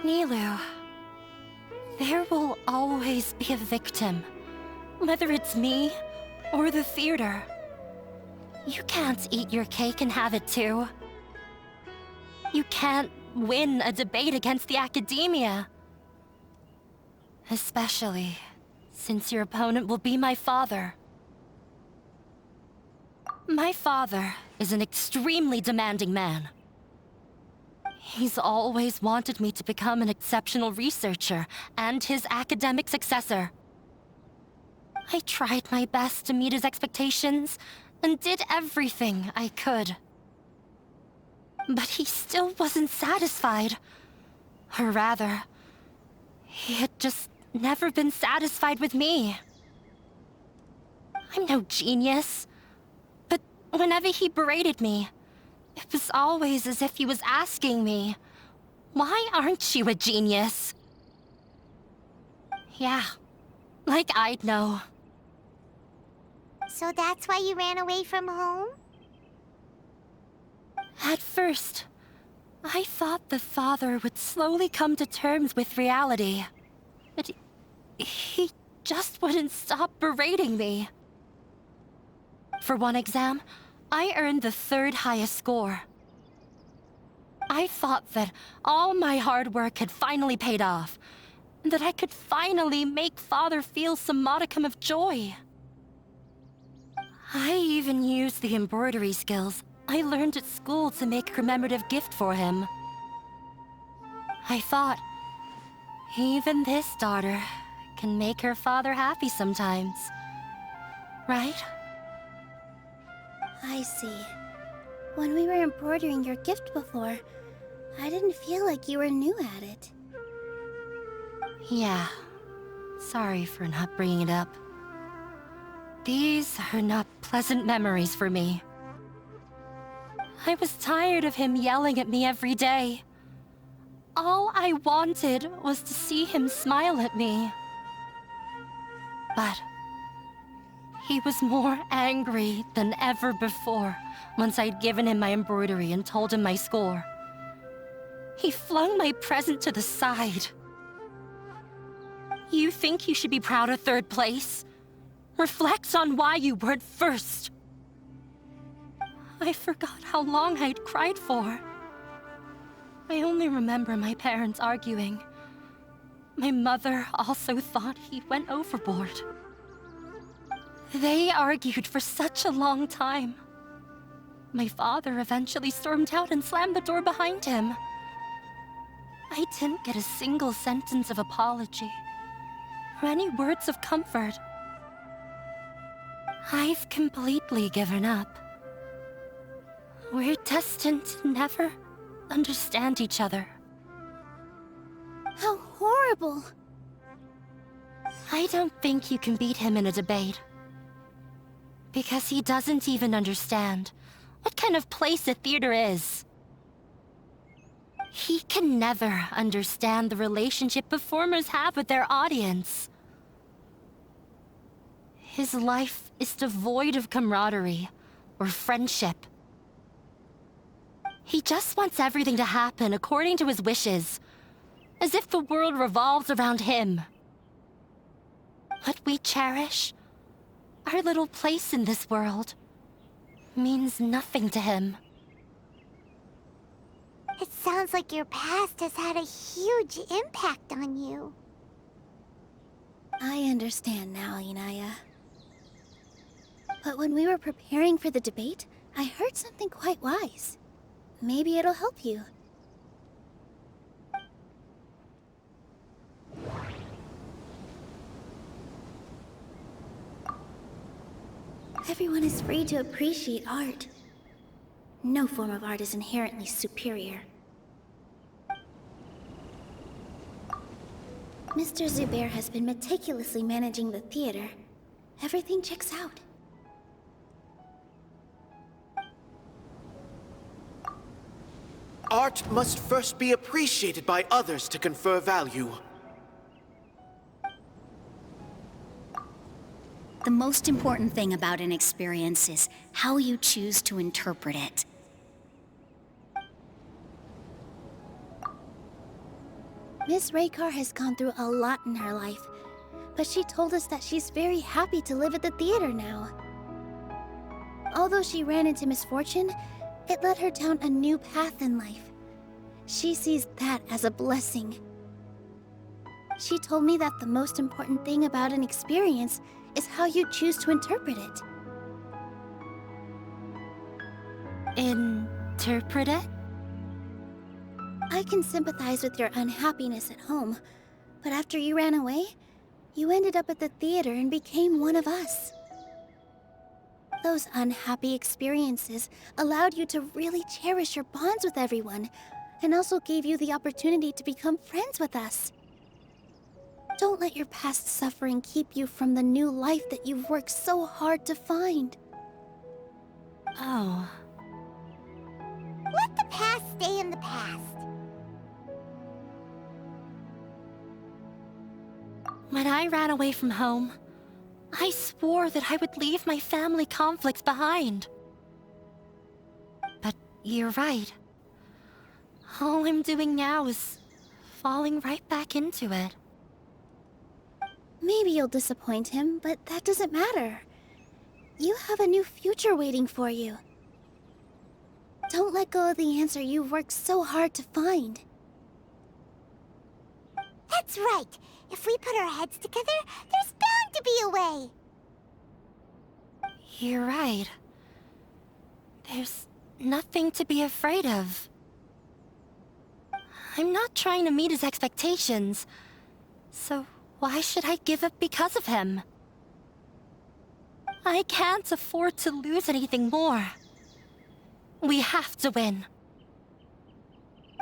Nilou, there will always be a victim. Whether it's me or the theater. You can't eat your cake and have it too. You can't win a debate against the academia. Especially since your opponent will be my father. My father is an extremely demanding man. He's always wanted me to become an exceptional researcher and his academic successor. I tried my best to meet his expectations and did everything I could. But he still wasn't satisfied. Or rather, he had just never been satisfied with me. I'm no genius. But whenever he berated me, it was always as if he was asking me, "Why aren't you a genius?" Yeah, like I'd know. So that's why you ran away from home? At first, I thought the father would slowly come to terms with reality. But he just wouldn't stop berating me. For one exam, I earned the 3rd highest score. I thought that all my hard work had finally paid off, and that I could finally make Father feel some modicum of joy. I even used the embroidery skills I learned at school to make a commemorative gift for him. I thought, even this daughter can make her father happy sometimes. Right? I see. When we were embroidering your gift before, I didn't feel like you were new at it. Yeah. Sorry for not bringing it up. These are not pleasant memories for me. I was tired of him yelling at me every day. All I wanted was to see him smile at me. But he was more angry than ever before once I'd given him my embroidery and told him my score. He flung my present to the side. You think you should be proud of 3rd place? Reflect on why you weren't 1st. I forgot how long I'd cried for. I only remember my parents arguing. My mother also thought he went overboard. They argued for such a long time. My father eventually stormed out and slammed the door behind him. I didn't get a single sentence of apology or any words of comfort. I've completely given up. We're destined to never understand each other. How horrible! I don't think you can beat him in a debate. Because he doesn't even understand what kind of place a theater is. He can never understand the relationship performers have with their audience. His life is devoid of camaraderie or friendship. He just wants everything to happen according to his wishes, as if the world revolves around him. What we cherish, our little place in this world, means nothing to him. It sounds like your past has had a huge impact on you. I understand now, Inaya. But when we were preparing for the debate, I heard something quite wise. Maybe it'll help you. Everyone is free to appreciate art. No form of art is inherently superior. Mr. Zubair has been meticulously managing the theater. Everything checks out. Art must first be appreciated by others to confer value. The most important thing about an experience is how you choose to interpret it. Miss Raykar has gone through a lot in her life, but she told us that she's very happy to live at the theater now. Although she ran into misfortune, it led her down a new path in life. She sees that as a blessing. She told me that the most important thing about an experience is how you choose to interpret it. Interpret it? I can sympathize with your unhappiness at home, but after you ran away, you ended up at the theater and became one of us. Those unhappy experiences allowed you to really cherish your bonds with everyone, and also gave you the opportunity to become friends with us. Don't let your past suffering keep you from the new life that you've worked so hard to find. Oh. Let the past stay in the past. When I ran away from home, I swore that I would leave my family conflicts behind. But you're right. All I'm doing now is falling right back into it. Maybe you'll disappoint him, but that doesn't matter. You have a new future waiting for you. Don't let go of the answer you've worked so hard to find. That's right. If we put our heads together, there's bound to be a way. You're right. There's nothing to be afraid of. I'm not trying to meet his expectations, so why should I give up because of him? I can't afford to lose anything more. We have to win.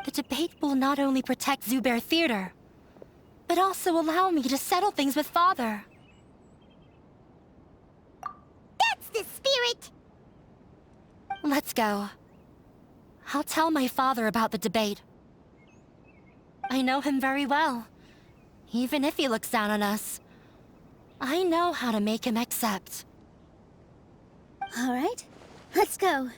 The debate will not only protect Zubair Theater, but also allow me to settle things with Father. That's the spirit! Let's go. I'll tell my father about the debate. I know him very well. Even if he looks down on us, I know how to make him accept. All right, let's go.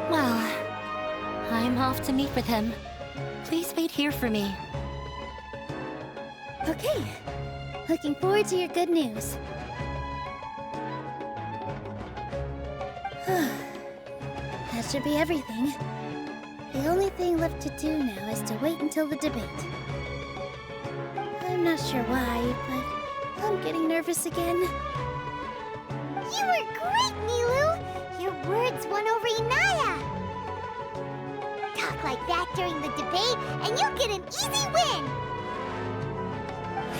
Well, I'm off to meet with him. Please wait here for me. Okay, looking forward to your good news. That should be everything. The only thing left to do now is to wait until the debate. I'm not sure why, but I'm getting nervous again. You were great, Nilou! Your words won over Inaya! Talk like that during the debate, and you'll get an easy win!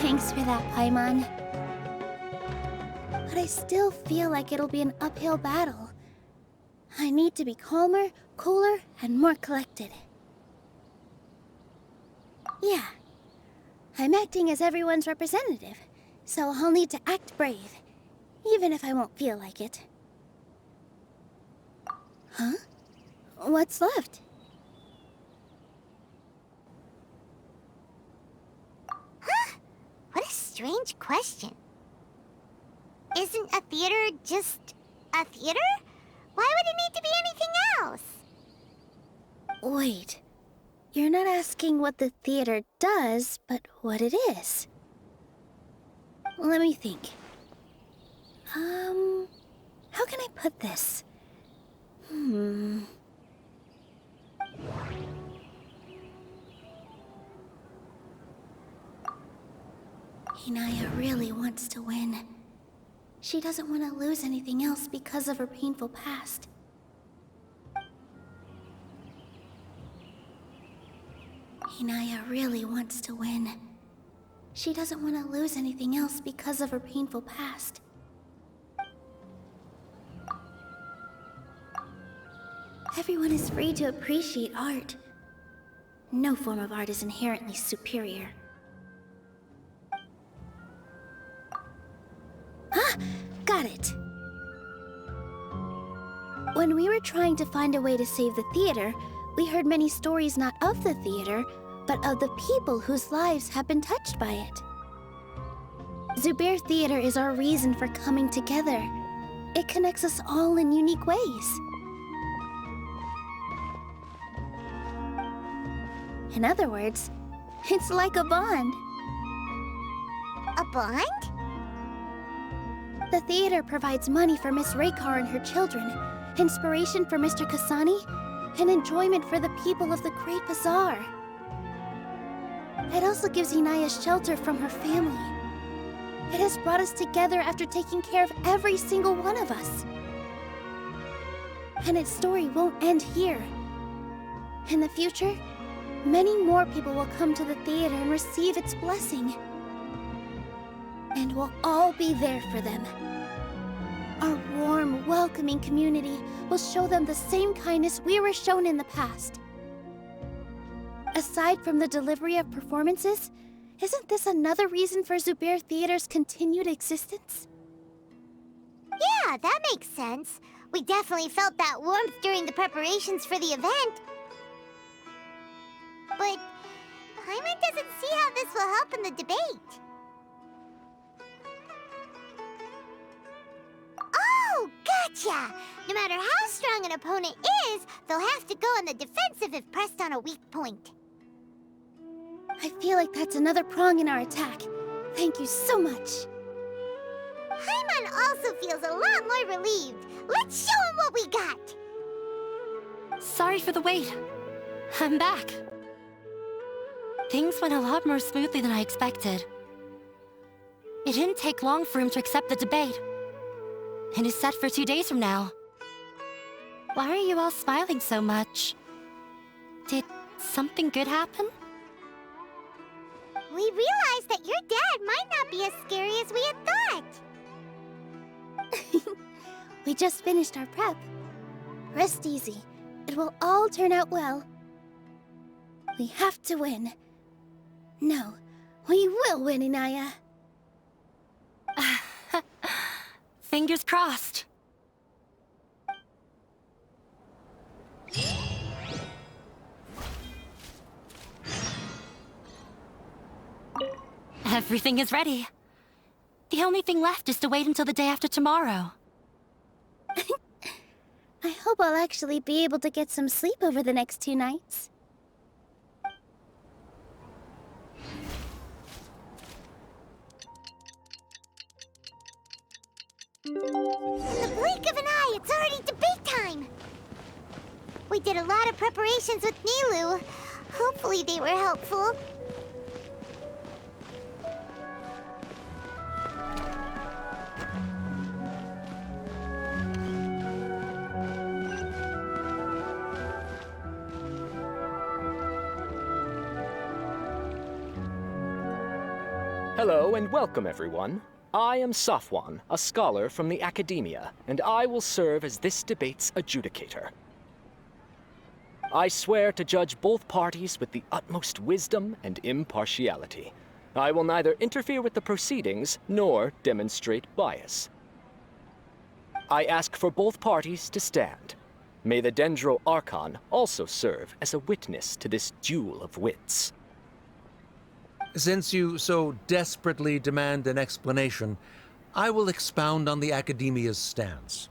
Thanks for that, Paimon. But I still feel like it'll be an uphill battle. I need to be calmer, cooler, and more collected. Yeah. I'm acting as everyone's representative, so I'll need to act brave, even if I won't feel like it. Huh? What's left? Huh? What a strange question. Isn't a theater just a theater? Why would it need to be anything else? Wait. You're not asking what the theater does, but what it is. Let me think. How can I put this? Inaya really wants to win. She doesn't want to lose anything else because of her painful past. Inaya really wants to win. She doesn't want to lose anything else because of her painful past. Everyone is free to appreciate art. No form of art is inherently superior. Ah! Got it! When we were trying to find a way to save the theater, we heard many stories not of the theater, but of the people whose lives have been touched by it. Zubair Theater is our reason for coming together. It connects us all in unique ways. In other words, it's like a bond. A bond? The theater provides money for Miss Raykar and her children, inspiration for Mr. Kasani, and enjoyment for the people of the Great Bazaar. It also gives Inaya shelter from her family. It has brought us together after taking care of every single one of us. And its story won't end here. In the future, many more people will come to the theater and receive its blessing. And we'll all be there for them. Our warm, welcoming community will show them the same kindness we were shown in the past. Aside from the delivery of performances, isn't this another reason for Zubair Theater's continued existence? Yeah, that makes sense. We definitely felt that warmth during the preparations for the event. But Paimon doesn't see how this will help in the debate. Oh, gotcha! No matter how strong an opponent is, they'll have to go on the defensive if pressed on a weak point. I feel like that's another prong in our attack. Thank you so much. Paimon also feels a lot more relieved. Let's show him what we got! Sorry for the wait. I'm back. Things went a lot more smoothly than I expected. It didn't take long for him to accept the debate. It is set for 2 days from now. Why are you all smiling so much? Did something good happen? We realized that your dad might not be as scary as we had thought. We just finished our prep. Rest easy. It will all turn out well. We have to win. No, we will win, Inaya. Fingers crossed. Everything is ready. The only thing left is to wait until the day after tomorrow. I hope I'll actually be able to get some sleep over the next 2 nights. In the blink of an eye, it's already debate time! We did a lot of preparations with Nilou. Hopefully they were helpful. Hello and welcome, everyone. I am Safwan, a scholar from the Academia, and I will serve as this debate's adjudicator. I swear to judge both parties with the utmost wisdom and impartiality. I will neither interfere with the proceedings nor demonstrate bias. I ask for both parties to stand. May the Dendro Archon also serve as a witness to this duel of wits. Since you so desperately demand an explanation, I will expound on the Academia's stance.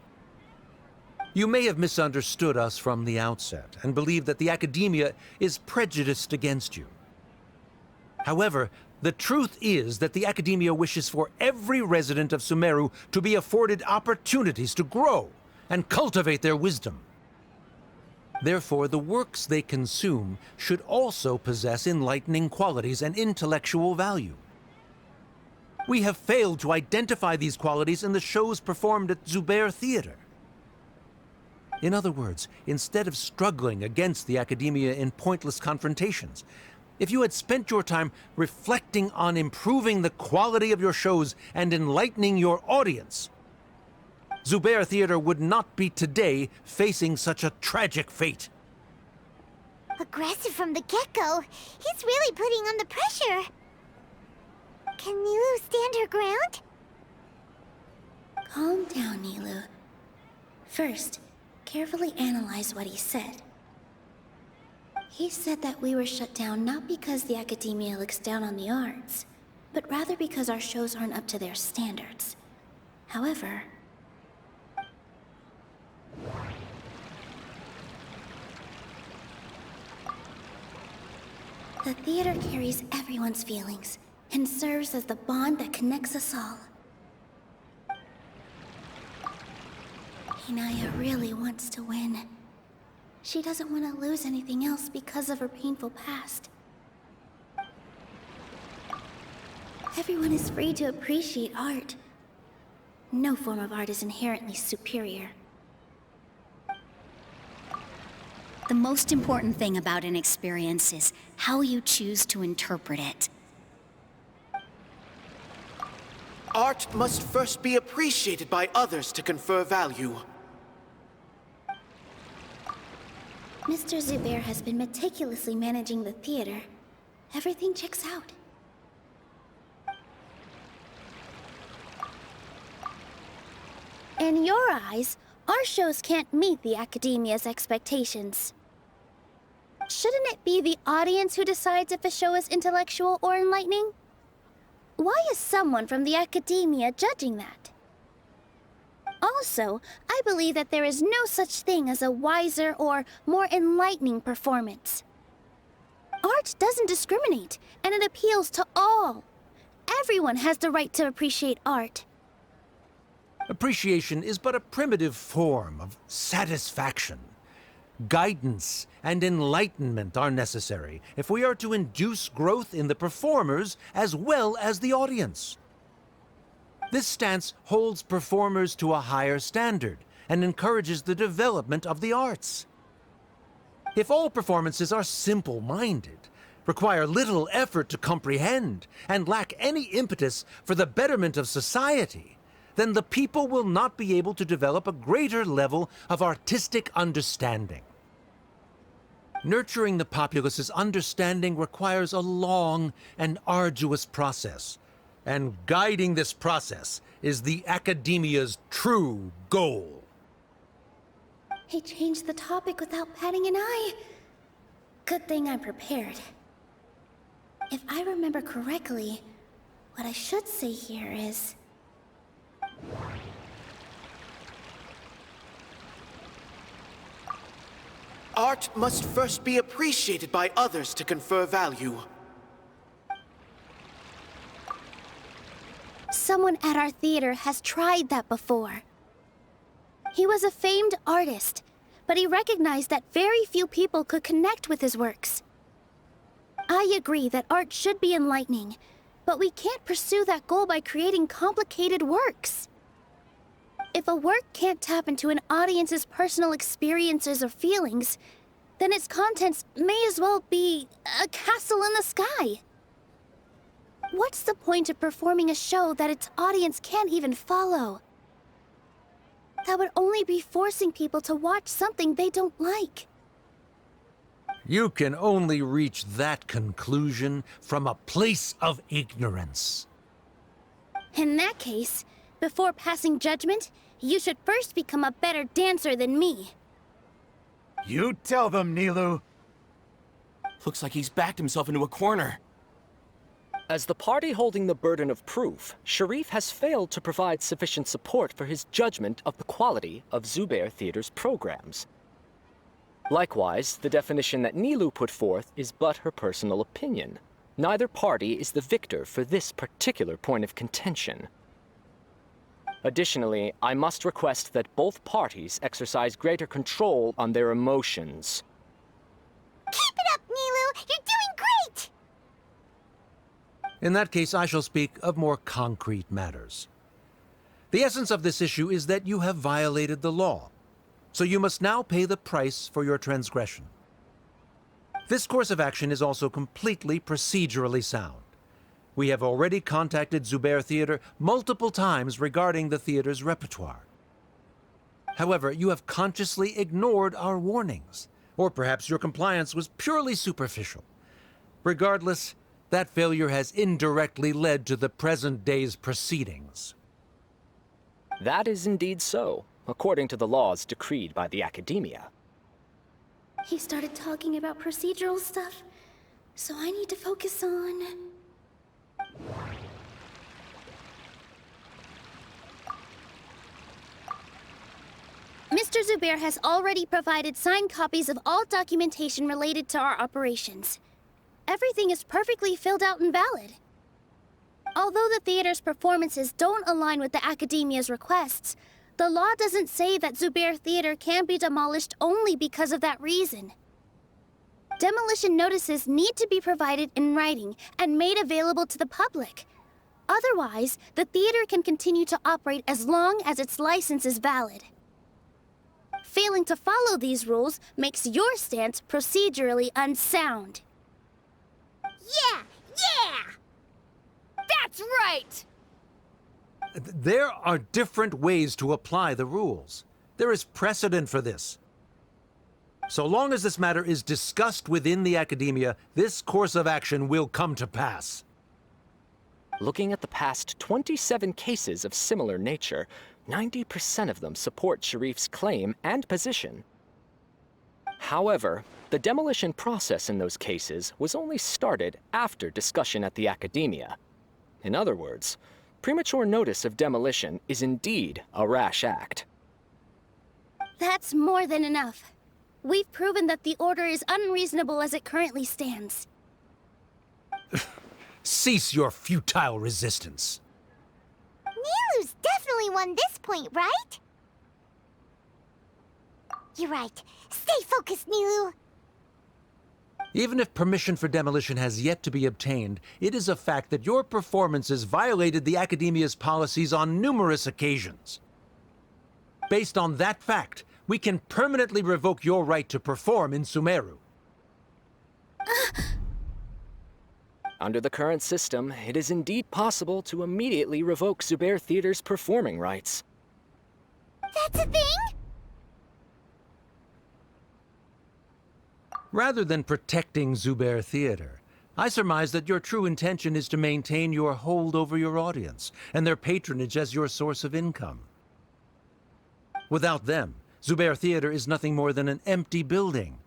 You may have misunderstood us from the outset and believe that the Academia is prejudiced against you. However, the truth is that the Academia wishes for every resident of Sumeru to be afforded opportunities to grow and cultivate their wisdom. Therefore, the works they consume should also possess enlightening qualities and intellectual value. We have failed to identify these qualities in the shows performed at Zubair Theater. In other words, instead of struggling against the Academia in pointless confrontations, if you had spent your time reflecting on improving the quality of your shows and enlightening your audience, Zubair Theater would not be today facing such a tragic fate. Aggressive from the get-go, he's really putting on the pressure. Can Nilou stand her ground? Calm down, Nilou. First, carefully analyze what he said. He said that we were shut down not because the Academia looks down on the arts, but rather because our shows aren't up to their standards. However, the theater carries everyone's feelings and serves as the bond that connects us all. Inaya really wants to win. She doesn't want to lose anything else because of her painful past. Everyone is free to appreciate art. No form of art is inherently superior. The most important thing about an experience is how you choose to interpret it. Art must first be appreciated by others to confer value. Mr. Zubair has been meticulously managing the theater. Everything checks out. In your eyes, our shows can't meet the Academia's expectations. Shouldn't it be the audience who decides if a show is intellectual or enlightening? Why is someone from the Academia judging that? Also, I believe that there is no such thing as a wiser or more enlightening performance. Art doesn't discriminate, and it appeals to all. Everyone has the right to appreciate art. Appreciation is but a primitive form of satisfaction. Guidance and enlightenment are necessary if we are to induce growth in the performers as well as the audience. This stance holds performers to a higher standard and encourages the development of the arts. If all performances are simple-minded, require little effort to comprehend, and lack any impetus for the betterment of society, then the people will not be able to develop a greater level of artistic understanding. Nurturing the populace's understanding requires a long and arduous process, and guiding this process is the Academia's true goal. He changed the topic without batting an eye. Good thing I'm prepared. If I remember correctly, what I should say here is... Art must first be appreciated by others to confer value. Someone at our theater has tried that before. He was a famed artist, but he recognized that very few people could connect with his works. I agree that art should be enlightening, but we can't pursue that goal by creating complicated works. If a work can't tap into an audience's personal experiences or feelings, then its contents may as well be a castle in the sky. What's the point of performing a show that its audience can't even follow? That would only be forcing people to watch something they don't like. You can only reach that conclusion from a place of ignorance. In that case, before passing judgment, you should first become a better dancer than me. You tell them, Nilou. Looks like he's backed himself into a corner. As the party holding the burden of proof, Sharif has failed to provide sufficient support for his judgment of the quality of Zubair Theater's programs. Likewise, the definition that Nilou put forth is but her personal opinion. Neither party is the victor for this particular point of contention. Additionally, I must request that both parties exercise greater control on their emotions. Keep it up, Nilou! You're doing great! In that case, I shall speak of more concrete matters. The essence of this issue is that you have violated the law, so you must now pay the price for your transgression. This course of action is also completely procedurally sound. We have already contacted Zubair Theater multiple times regarding the theater's repertoire. However, you have consciously ignored our warnings, or perhaps your compliance was purely superficial. Regardless, that failure has indirectly led to the present day's proceedings. That is indeed so, according to the laws decreed by the Academia. He started talking about procedural stuff, so I need to focus on... Mr. Zubair has already provided signed copies of all documentation related to our operations. Everything is perfectly filled out and valid. Although the theater's performances don't align with the Academia's requests, The law doesn't say that Zubair Theater can be demolished only because of that reason. Demolition notices need to be provided in writing and made available to the public. Otherwise, the theater can continue to operate as long as its license is valid. Failing to follow these rules makes your stance procedurally unsound. Yeah! That's right! There are different ways to apply the rules. There is precedent for this. So long as this matter is discussed within the academia, this course of action will come to pass. Looking at the past 27 cases of similar nature, 90% of them support Sharif's claim and position. However, the demolition process in those cases was only started after discussion at the academia. In other words, premature notice of demolition is indeed a rash act. That's more than enough. We've proven that the order is unreasonable as it currently stands. Cease your futile resistance. Nilou's definitely won this point, right? You're right. Stay focused, Nilou. Even if permission for demolition has yet to be obtained, it is a fact that your performances violated the Academia's policies on numerous occasions. Based on that fact, we can permanently revoke your right to perform in Sumeru. Under the current system, it is indeed possible to immediately revoke Zubair Theater's performing rights. That's a thing? Rather than protecting Zubair Theater, I surmise that your true intention is to maintain your hold over your audience and their patronage as your source of income. Without them, Zubair Theater is nothing more than an empty building.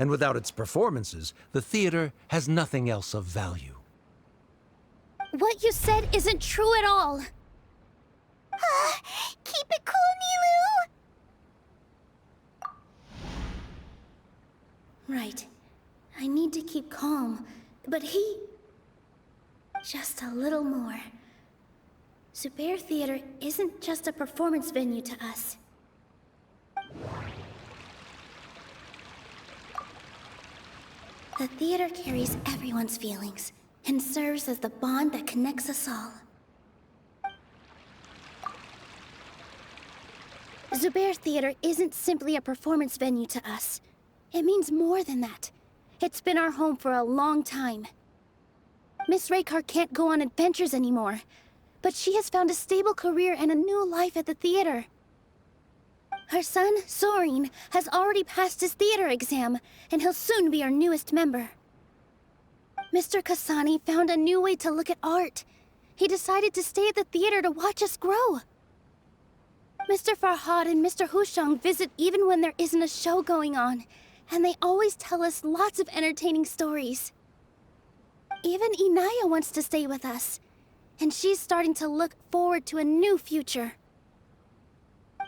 And without its performances, the theater has nothing else of value. What you said isn't true at all. Keep it cool, Nilou! Right. I need to keep calm, but just a little more. Zubair Theater isn't just a performance venue to us. The theater carries everyone's feelings and serves as the bond that connects us all. Zubair Theater isn't simply a performance venue to us. It means more than that. It's been our home for a long time. Miss Raykar can't go on adventures anymore, but she has found a stable career and a new life at the theater. Her son, Sorin, has already passed his theater exam, and he'll soon be our newest member. Mr. Kasani found a new way to look at art. He decided to stay at the theater to watch us grow. Mr. Farhad and Mr. Hushang visit even when there isn't a show going on, and they always tell us lots of entertaining stories. Even Inaya wants to stay with us, and she's starting to look forward to a new future.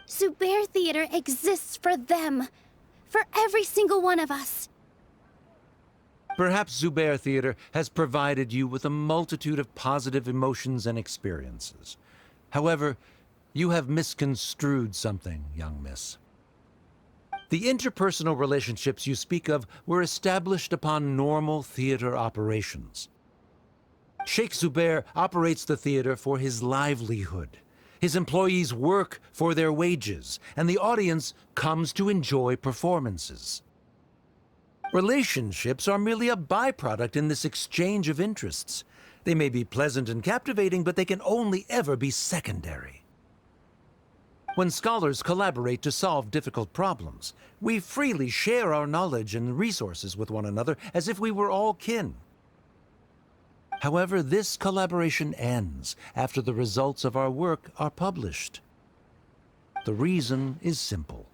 Zubair Theater exists for them, for every single one of us. Perhaps Zubair Theater has provided you with a multitude of positive emotions and experiences. However, you have misconstrued something, young miss. The interpersonal relationships you speak of were established upon normal theater operations. Sheikh Zubair operates the theater for his livelihood. His employees work for their wages, and the audience comes to enjoy performances. Relationships are merely a byproduct in this exchange of interests. They may be pleasant and captivating, but they can only ever be secondary. When scholars collaborate to solve difficult problems, we freely share our knowledge and resources with one another as if we were all kin. However, this collaboration ends after the results of our work are published. The reason is simple.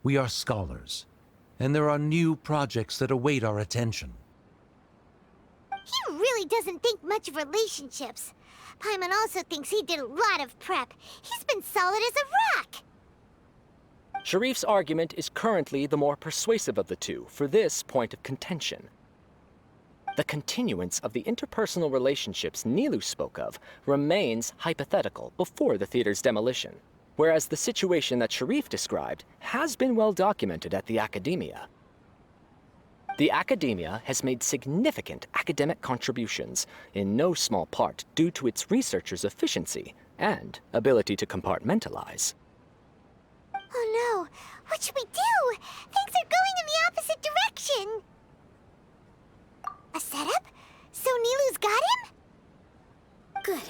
We are scholars, and there are new projects that await our attention. He really doesn't think much of relationships. Paimon also thinks he did a lot of prep. He's been solid as a rock. Sharif's argument is currently the more persuasive of the two for this point of contention. The continuance of the interpersonal relationships Nilou spoke of remains hypothetical before the theater's demolition, whereas the situation that Sharif described has been well documented at the Academia. The Academia has made significant academic contributions, in no small part due to its researchers' efficiency and ability to compartmentalize. Oh no, what should we do? Things are going in the opposite direction. A setup? So Nilou's got him? Good.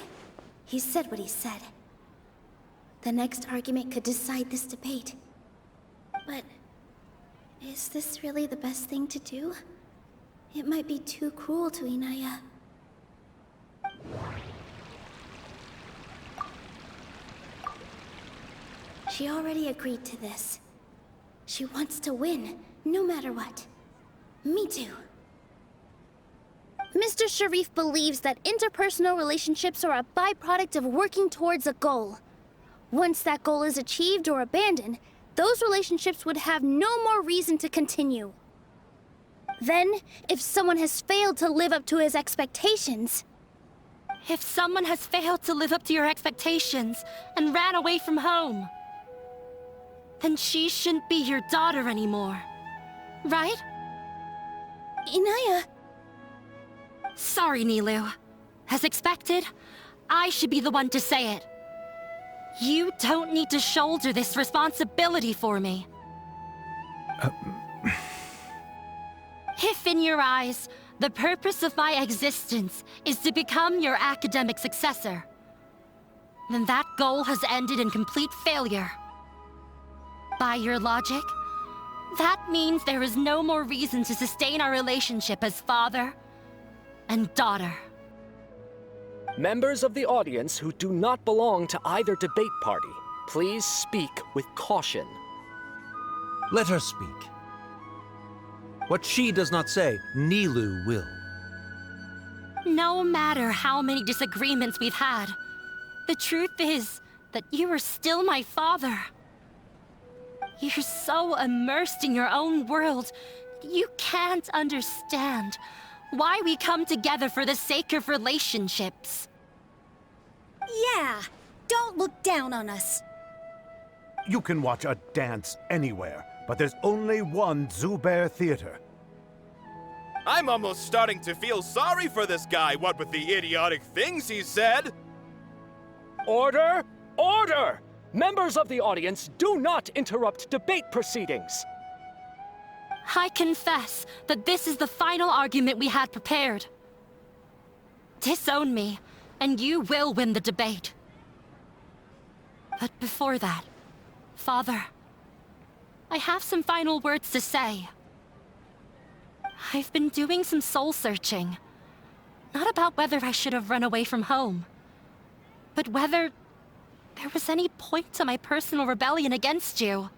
He said what he said. The next argument could decide this debate. But is this really the best thing to do? It might be too cruel to Inaya. She already agreed to this. She wants to win, no matter what. Me too. Mr. Sharif believes that interpersonal relationships are a byproduct of working towards a goal. Once that goal is achieved or abandoned, those relationships would have no more reason to continue. Then, if someone has failed to live up to his expectations... If someone has failed to live up to your expectations and ran away from home, then she shouldn't be your daughter anymore, right? Inaya... Sorry, Nilou. As expected, I should be the one to say it. You don't need to shoulder this responsibility for me. If in your eyes, the purpose of my existence is to become your academic successor, then that goal has ended in complete failure. By your logic, that means there is no more reason to sustain our relationship as father and daughter. Members of the audience who do not belong to either debate party, please speak with caution. Let her speak. What she does not say, Nilou will. No matter how many disagreements we've had, the truth is that you are still my father. You're so immersed in your own world, you can't understand why we come together for the sake of relationships. Yeah, don't look down on us. You can watch a dance anywhere, but there's only one Zubair Theater. I'm almost starting to feel sorry for this guy, what with the idiotic things he said. Order! Order! Members of the audience, do not interrupt debate proceedings. I confess that this is the final argument we had prepared. Disown me, and you will win the debate. But before that, Father, I have some final words to say. I've been doing some soul-searching. Not about whether I should have run away from home, but whether there was any point to my personal rebellion against you.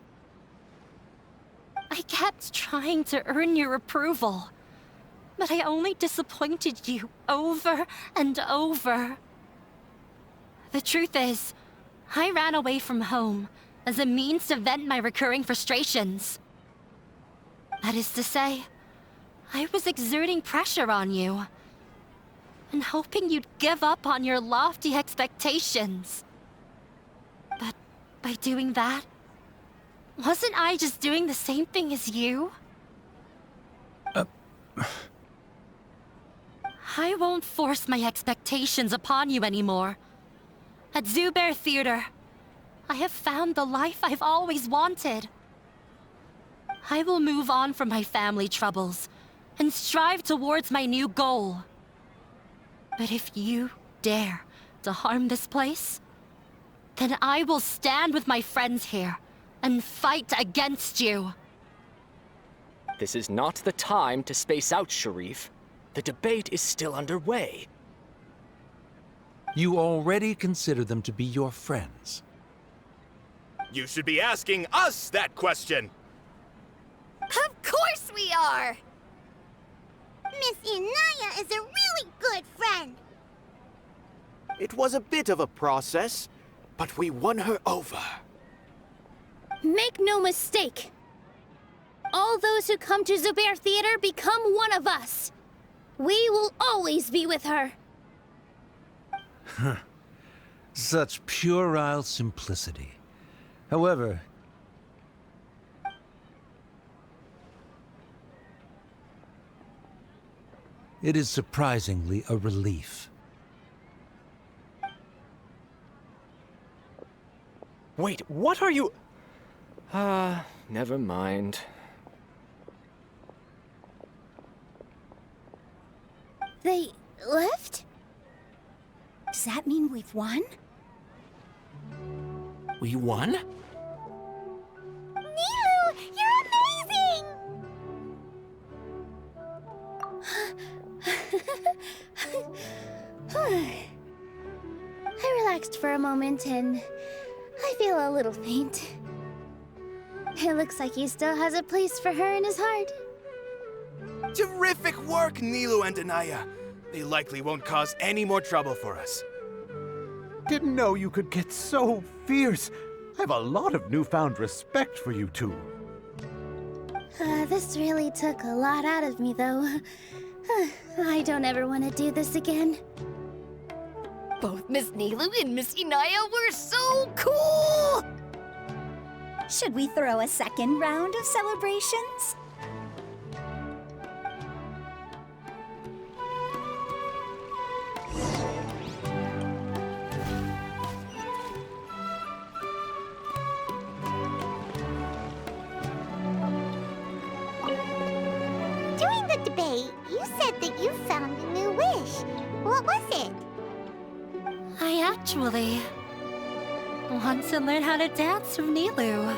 I kept trying to earn your approval, but I only disappointed you over and over. The truth is, I ran away from home as a means to vent my recurring frustrations. That is to say, I was exerting pressure on you, and hoping you'd give up on your lofty expectations. But by doing that, wasn't I just doing the same thing as you? I won't force my expectations upon you anymore. At Zubair Theater, I have found the life I've always wanted. I will move on from my family troubles and strive towards my new goal. But if you dare to harm this place, then I will stand with my friends here and fight against you. This is not the time to space out, Sharif. The debate is still underway. You already consider them to be your friends. You should be asking us that question. Of course we are! Miss Inaya is a really good friend. It was a bit of a process, but we won her over. Make no mistake. All those who come to Zubair Theater become one of us. We will always be with her. Such puerile simplicity. However, it is surprisingly a relief. Wait, what are you... never mind. They left? Does that mean we've won? We won? Nilou, you're amazing! I relaxed for a moment and I feel a little faint. It looks like he still has a place for her in his heart. Terrific work, Nilou and Anaya. They likely won't cause any more trouble for us. Didn't know you could get so fierce. I have a lot of newfound respect for you two. This really took a lot out of me, though. I don't ever want to do this again. Both Miss Nilou and Miss Inaya were so cool! Should we throw a second round of celebrations? During the debate, you said that you found a new wish. What was it? I actually want to learn how to dance from Nilou.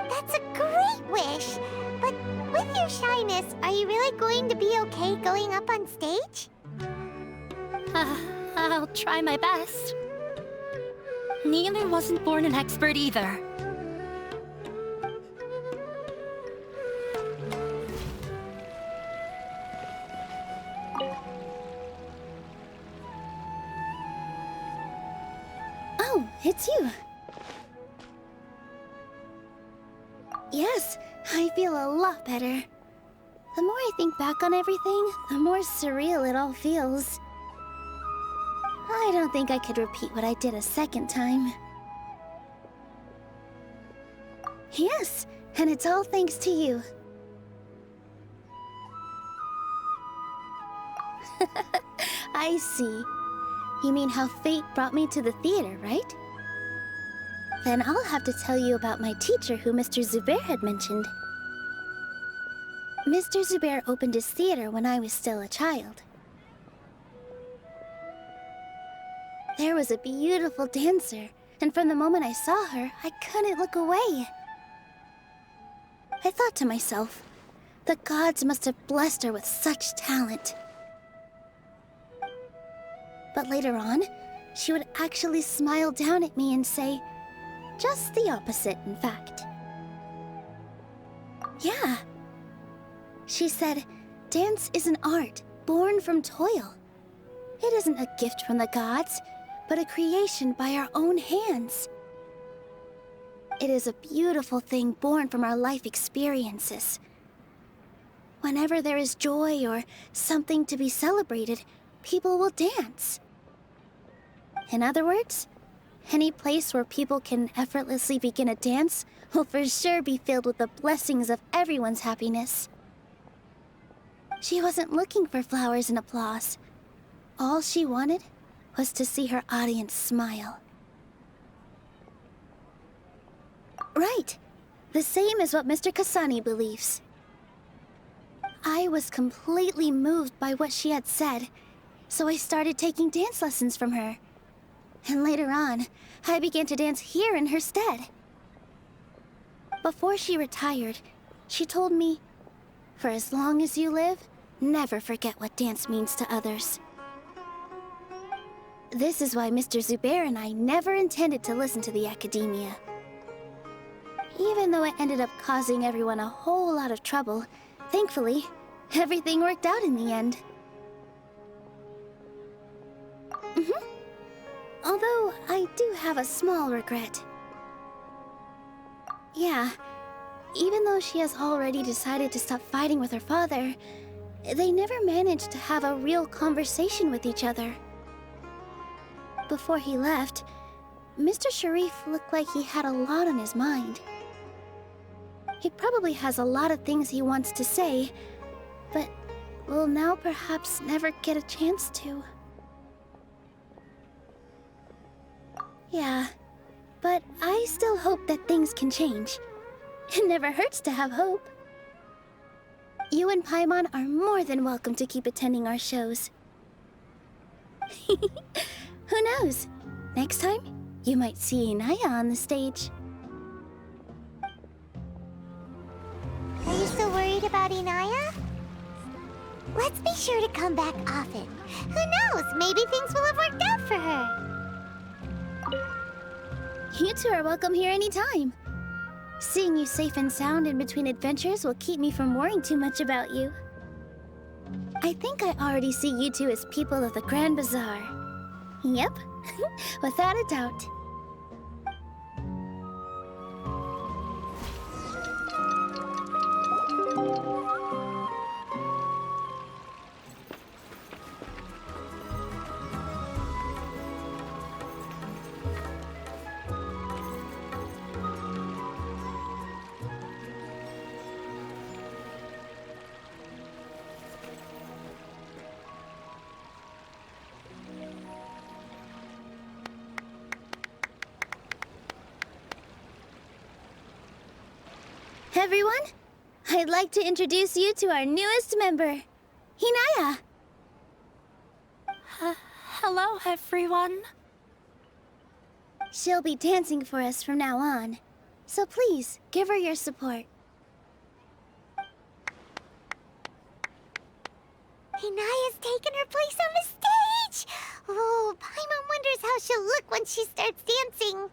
That's a great wish. But with your shyness, are you really going to be okay going up on stage? I'll try my best. Nilou wasn't born an expert either. Oh, it's you. Yes, I feel a lot better. The more I think back on everything, the more surreal it all feels. I don't think I could repeat what I did a second time. Yes, and it's all thanks to you. I see. You mean how fate brought me to the theater, right? Then I'll have to tell you about my teacher who Mr. Zubair had mentioned. Mr. Zubair opened his theater when I was still a child. There was a beautiful dancer, and from the moment I saw her, I couldn't look away. I thought to myself, the gods must have blessed her with such talent. But later on, she would actually smile down at me and say, just the opposite, in fact. Yeah. She said, dance is an art born from toil. It isn't a gift from the gods, but a creation by our own hands. It is a beautiful thing born from our life experiences. Whenever there is joy or something to be celebrated, people will dance. In other words, any place where people can effortlessly begin a dance will for sure be filled with the blessings of everyone's happiness. She wasn't looking for flowers and applause. All she wanted was to see her audience smile. Right. The same as what Mr. Kasani believes. I was completely moved by what she had said, so I started taking dance lessons from her. And later on, I began to dance here in her stead. Before she retired, she told me, for as long as you live, never forget what dance means to others. This is why Mr. Zubair and I never intended to listen to the academia. Even though it ended up causing everyone a whole lot of trouble, thankfully, everything worked out in the end. Although, I do have a small regret. Yeah, even though she has already decided to stop fighting with her father, they never managed to have a real conversation with each other. Before he left, Mr. Sharif looked like he had a lot on his mind. He probably has a lot of things he wants to say, but will now perhaps never get a chance to. Yeah, but I still hope that things can change. It never hurts to have hope. You and Paimon are more than welcome to keep attending our shows. Who knows? Next time, you might see Inaya on the stage. Are you still worried about Inaya? Let's be sure to come back often. Who knows? Maybe things will have worked out for her. You two are welcome here anytime. Seeing you safe and sound in between adventures will keep me from worrying too much about you. I think I already see you two as people of the Grand Bazaar. Yep, without a doubt. Everyone, I'd like to introduce you to our newest member, Inaya. Hello, everyone. She'll be dancing for us from now on, so please give her your support. Inaya's taken her place on the stage! Oh, Paimon wonders how she'll look when she starts dancing.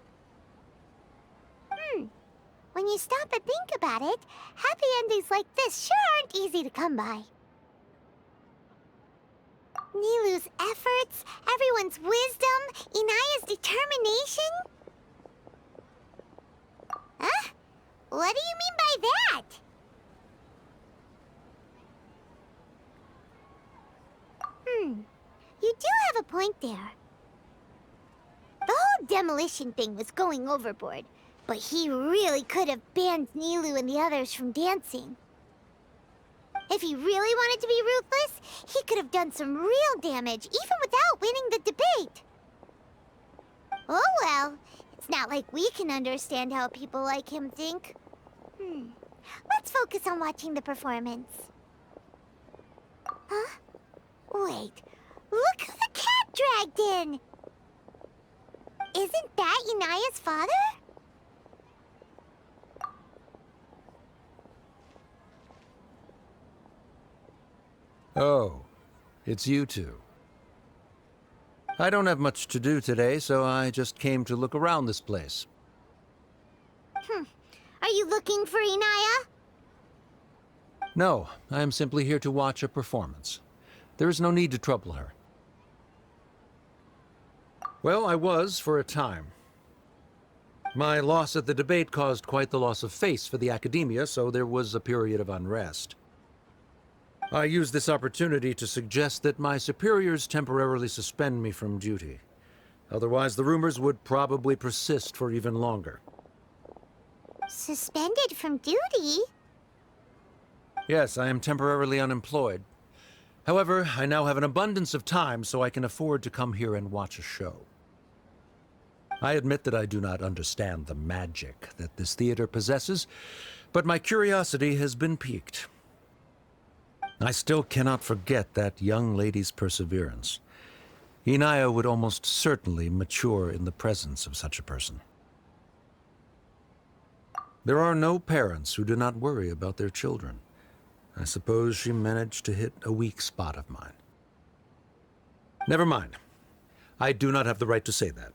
When you stop and think about it, happy endings like this sure aren't easy to come by. Nilou's efforts, everyone's wisdom, Inaya's determination. Huh? What do you mean by that? You do have a point there. The whole demolition thing was going overboard, but he really could have banned Nilou and the others from dancing. If he really wanted to be ruthless, he could have done some real damage, even without winning the debate. Oh well, it's not like we can understand how people like him think. Let's focus on watching the performance. Huh? Wait, look who the cat dragged in! Isn't that Inaya's father? Oh, it's you two. I don't have much to do today, so I just came to look around this place. Are you looking for Inaya? No, I am simply here to watch a performance. There is no need to trouble her. Well, I was for a time. My loss at the debate caused quite the loss of face for the academia, so there was a period of unrest. I used this opportunity to suggest that my superiors temporarily suspend me from duty. Otherwise, the rumors would probably persist for even longer. Suspended from duty? Yes, I am temporarily unemployed. However, I now have an abundance of time, so I can afford to come here and watch a show. I admit that I do not understand the magic that this theater possesses, but my curiosity has been piqued. I still cannot forget that young lady's perseverance. Inaya would almost certainly mature in the presence of such a person. There are no parents who do not worry about their children. I suppose she managed to hit a weak spot of mine. Never mind. I do not have the right to say that.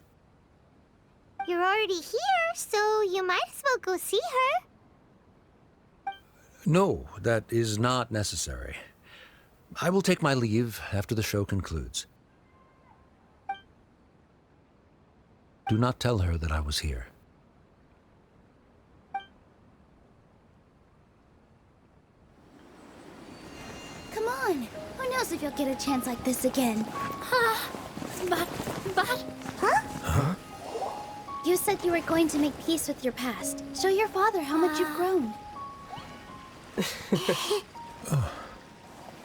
You're already here, so you might as well go see her. No, that is not necessary. I will take my leave after the show concludes. Do not tell her that I was here. Come on. knows if you'll get a chance like this again. But... Huh? You said you were going to make peace with your past. Show your father how much you've grown.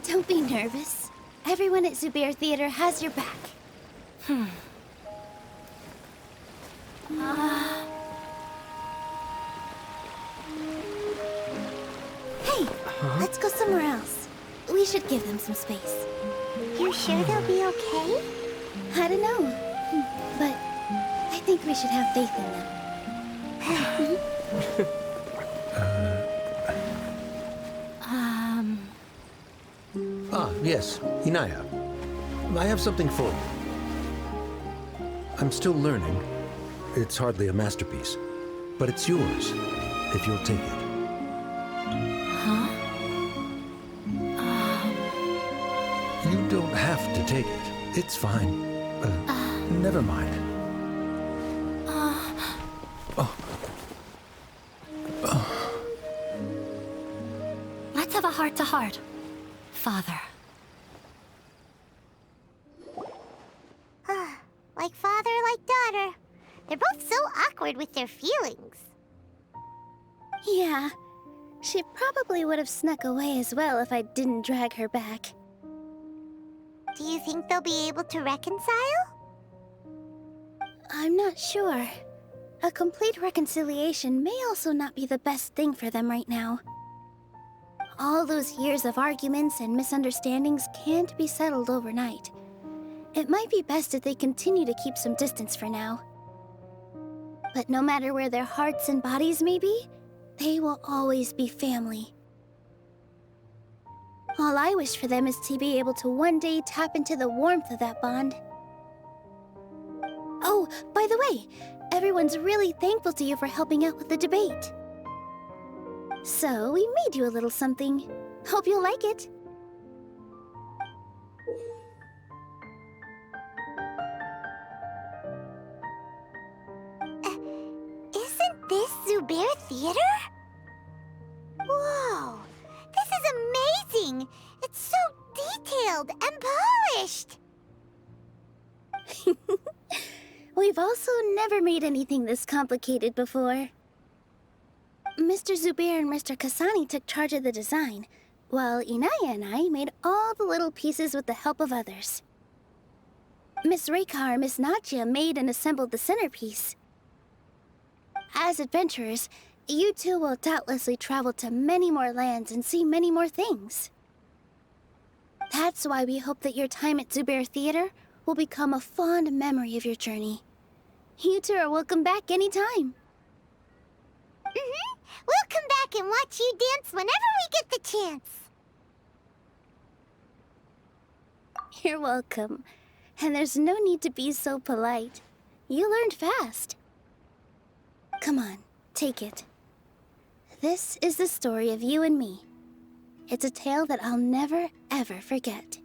Don't be nervous. Everyone at Zubair Theater has your back. Hey, let's go somewhere else. We should give them some space. You sure they'll be okay? I don't know, but I think we should have faith in them. Yes, Inaya. I have something for you. I'm still learning. It's hardly a masterpiece, but it's yours, if you'll take it. You don't have to take it. It's fine. Never mind. Let's have a heart-to-heart, Father. Like father, like daughter. They're both so awkward with their feelings. Yeah, she probably would have snuck away as well if I didn't drag her back. Do you think they'll be able to reconcile? I'm not sure. A complete reconciliation may also not be the best thing for them right now. All those years of arguments and misunderstandings can't be settled overnight. It might be best if they continue to keep some distance for now. But no matter where their hearts and bodies may be, they will always be family. All I wish for them is to be able to one day tap into the warmth of that bond. Oh, by the way, everyone's really thankful to you for helping out with the debate. So, we made you a little something. Hope you'll like it. Isn't this Zubair Theater? Whoa! This is amazing! It's so detailed and polished! We've also never made anything this complicated before. Mr. Zubair and Mr. Kasani took charge of the design, while Inaya and I made all the little pieces with the help of others. Miss Raykar and Miss Nadia made and assembled the centerpiece. As adventurers, you two will doubtlessly travel to many more lands and see many more things. That's why we hope that your time at Zubair Theater will become a fond memory of your journey. You two are welcome back anytime. We'll come back and watch you dance whenever we get the chance. You're welcome. And there's no need to be so polite. You learned fast. Come on, take it. This is the story of you and me. It's a tale that I'll never, ever forget.